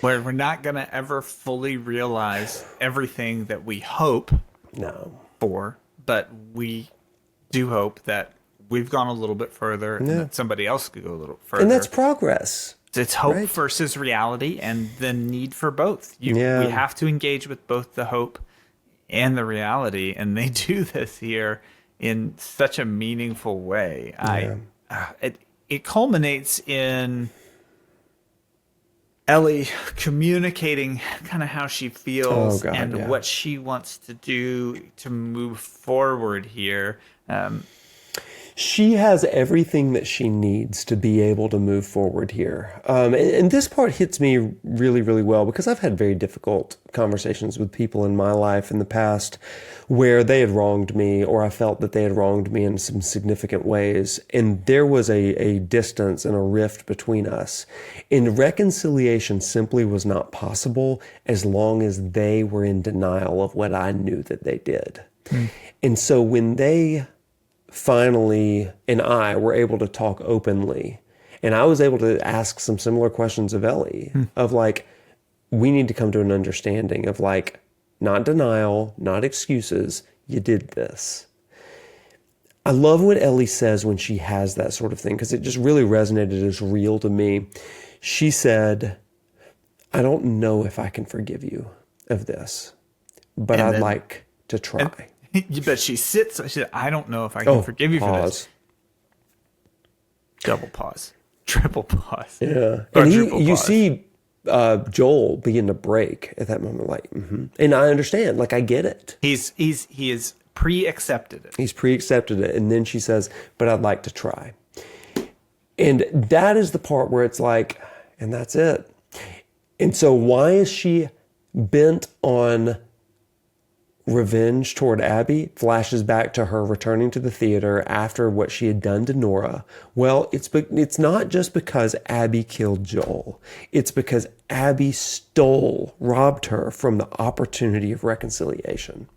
Where we're not going to ever fully realize everything that we hope for, but we do hope that we've gone a little bit further, and that somebody else could go a little further. And that's progress. It's hope versus reality, and the need for both. We have to engage with both the hope and the reality, and they do this here in such a meaningful way. It culminates in Ellie communicating kind of how she feels what she wants to do to move forward here. She has everything that she needs to be able to move forward here. And this part hits me really, really well because I've had very difficult conversations with people in my life in the past where they had wronged me, or I felt that they had wronged me in some significant ways. And there was a distance and a rift between us. And reconciliation simply was not possible as long as they were in denial of what I knew that they did. And so when they finally and I were able to talk openly, and I was able to ask some similar questions of Ellie of like, we need to come to an understanding of like, not denial, not excuses. You did this. I love what Ellie says when she has that sort of thing, because it just really resonated as real to me. She said, I don't know if I can forgive you of this, but I'd like to try. But she sits. She said, I don't know if I can forgive you for this. Double pause. Triple pause. Yeah. And you see Joel begin to break at that moment. Like, and I understand. Like, I get it. He is pre-accepted it. He's pre-accepted it. And then she says, but I'd like to try. And that is the part where it's like, and that's it. And so why is she bent on revenge toward Abby? Flashes back to her returning to the theater after what she had done to Nora. Well, it's not just because Abby killed Joel. It's because Abby robbed her from the opportunity of reconciliation.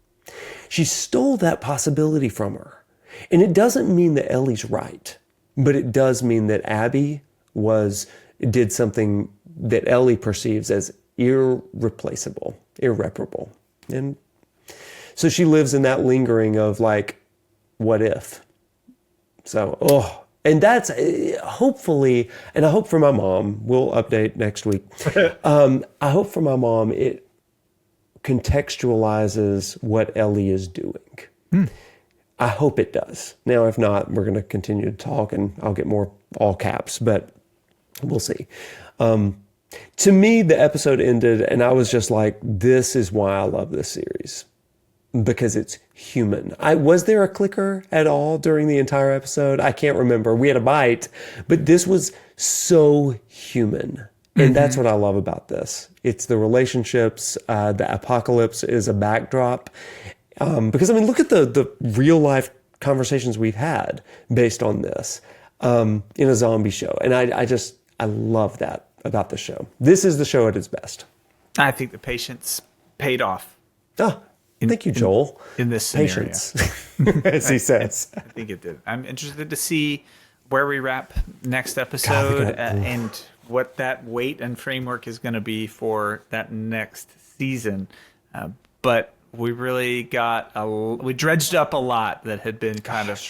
She stole that possibility from her. And it doesn't mean that Ellie's right, but it does mean that Abby did something that Ellie perceives as irreplaceable, irreparable. And so she lives in that lingering of like, what if? So, and that's hopefully, and I hope for my mom, we'll update next week. I hope for my mom, it contextualizes what Ellie is doing. I hope it does. Now, if not, we're going to continue to talk and I'll get more all caps, but we'll see. To me, the episode ended and I was just like, this is why I love this series. Because it's human. Was there a clicker at all during the entire episode? I can't remember. We had a bite, but this was so human. And that's what I love about this. It's the relationships. The apocalypse is a backdrop. Because, I mean, look at the real life conversations we've had based on this in a zombie show. And I love that about the show. This is the show at its best. I think the patience paid off. Thank you, Joel. In this scenario. Patience, as he says. I think it did. I'm interested to see where we wrap next episode and what that weight and framework is going to be for that next season. But we really we dredged up a lot that had been kind of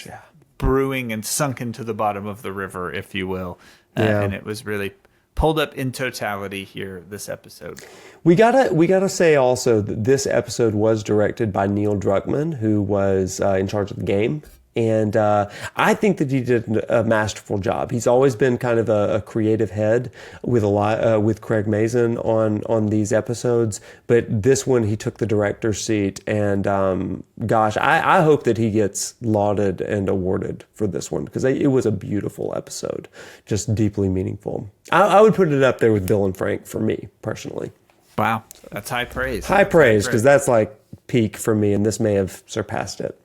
brewing and sunken to the bottom of the river, if you will. And it was really pulled up in totality here this episode. We gotta say also that this episode was directed by Neil Druckmann, who was in charge of the game. And I think that he did a masterful job. He's always been kind of a creative head with Craig Mazin on these episodes, but this one he took the director's seat. And I hope that he gets lauded and awarded for this one because it was a beautiful episode, just deeply meaningful. I would put it up there with Bill and Frank for me personally. Wow, that's high praise. High praise because that's like peak for me, and this may have surpassed it.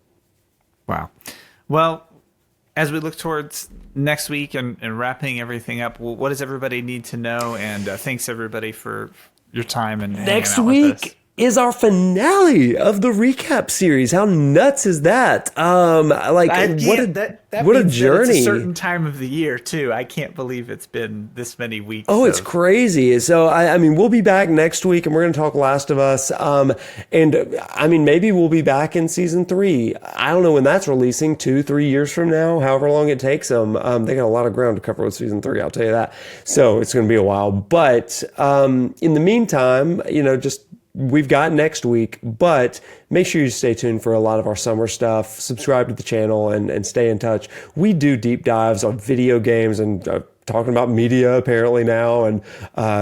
Wow. Well, as we look towards next week and wrapping everything up, what does everybody need to know? And thanks everybody for your time and next week. is our finale of the recap series. How nuts is that? What a journey! It's a certain time of the year too. I can't believe it's been this many weeks. Oh, it's crazy. So I mean, we'll be back next week, and we're going to talk Last of Us. And I mean, maybe we'll be back in season 3. I don't know when that's releasing. 2-3 years from now, however long it takes them. They got a lot of ground to cover with season 3. I'll tell you that. So it's going to be a while. But in the meantime, we've got next week, but make sure you stay tuned for a lot of our summer stuff. Subscribe to the channel and stay in touch. We do deep dives on video games and talking about media apparently now, and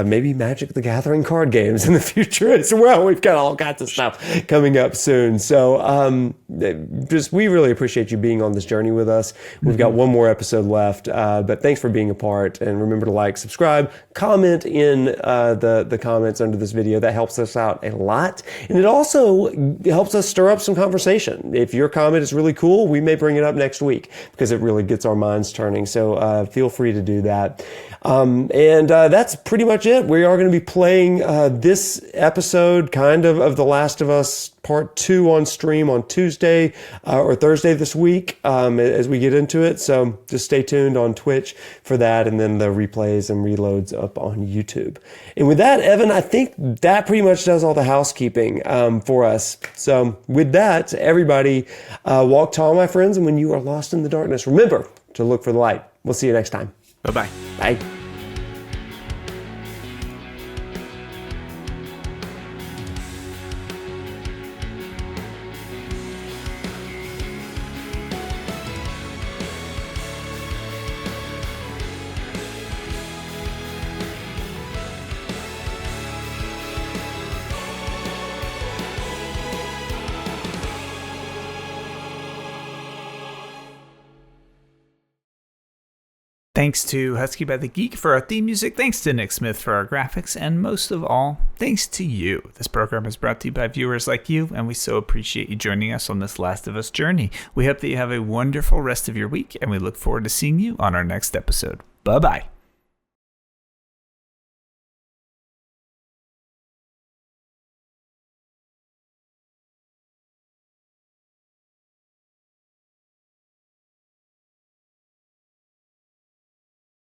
maybe Magic the Gathering card games in the future as well. We've got all kinds of stuff coming up soon. So we really appreciate you being on this journey with us. We've got one more episode left, but thanks for being a part. And remember to like, subscribe, comment in the comments under this video. That helps us out a lot. And it also helps us stir up some conversation. If your comment is really cool, we may bring it up next week because it really gets our minds turning. So feel free to do that. And that's pretty much it. We are going to be playing this episode of The Last of Us Part 2 on stream on Tuesday or Thursday this week as we get into it. So just stay tuned on Twitch for that, and then the replays and reloads up on YouTube. And with that, Evan, I think that pretty much does all the housekeeping for us. So with that, everybody, walk tall, my friends, and when you are lost in the darkness, remember to look for the light. We'll see you next time. Bye-bye. Bye. Thanks to Husky by the Geek for our theme music. Thanks to Nick Smith for our graphics. And most of all, thanks to you. This program is brought to you by viewers like you, and we so appreciate you joining us on this Last of Us journey. We hope that you have a wonderful rest of your week, and we look forward to seeing you on our next episode. Bye-bye.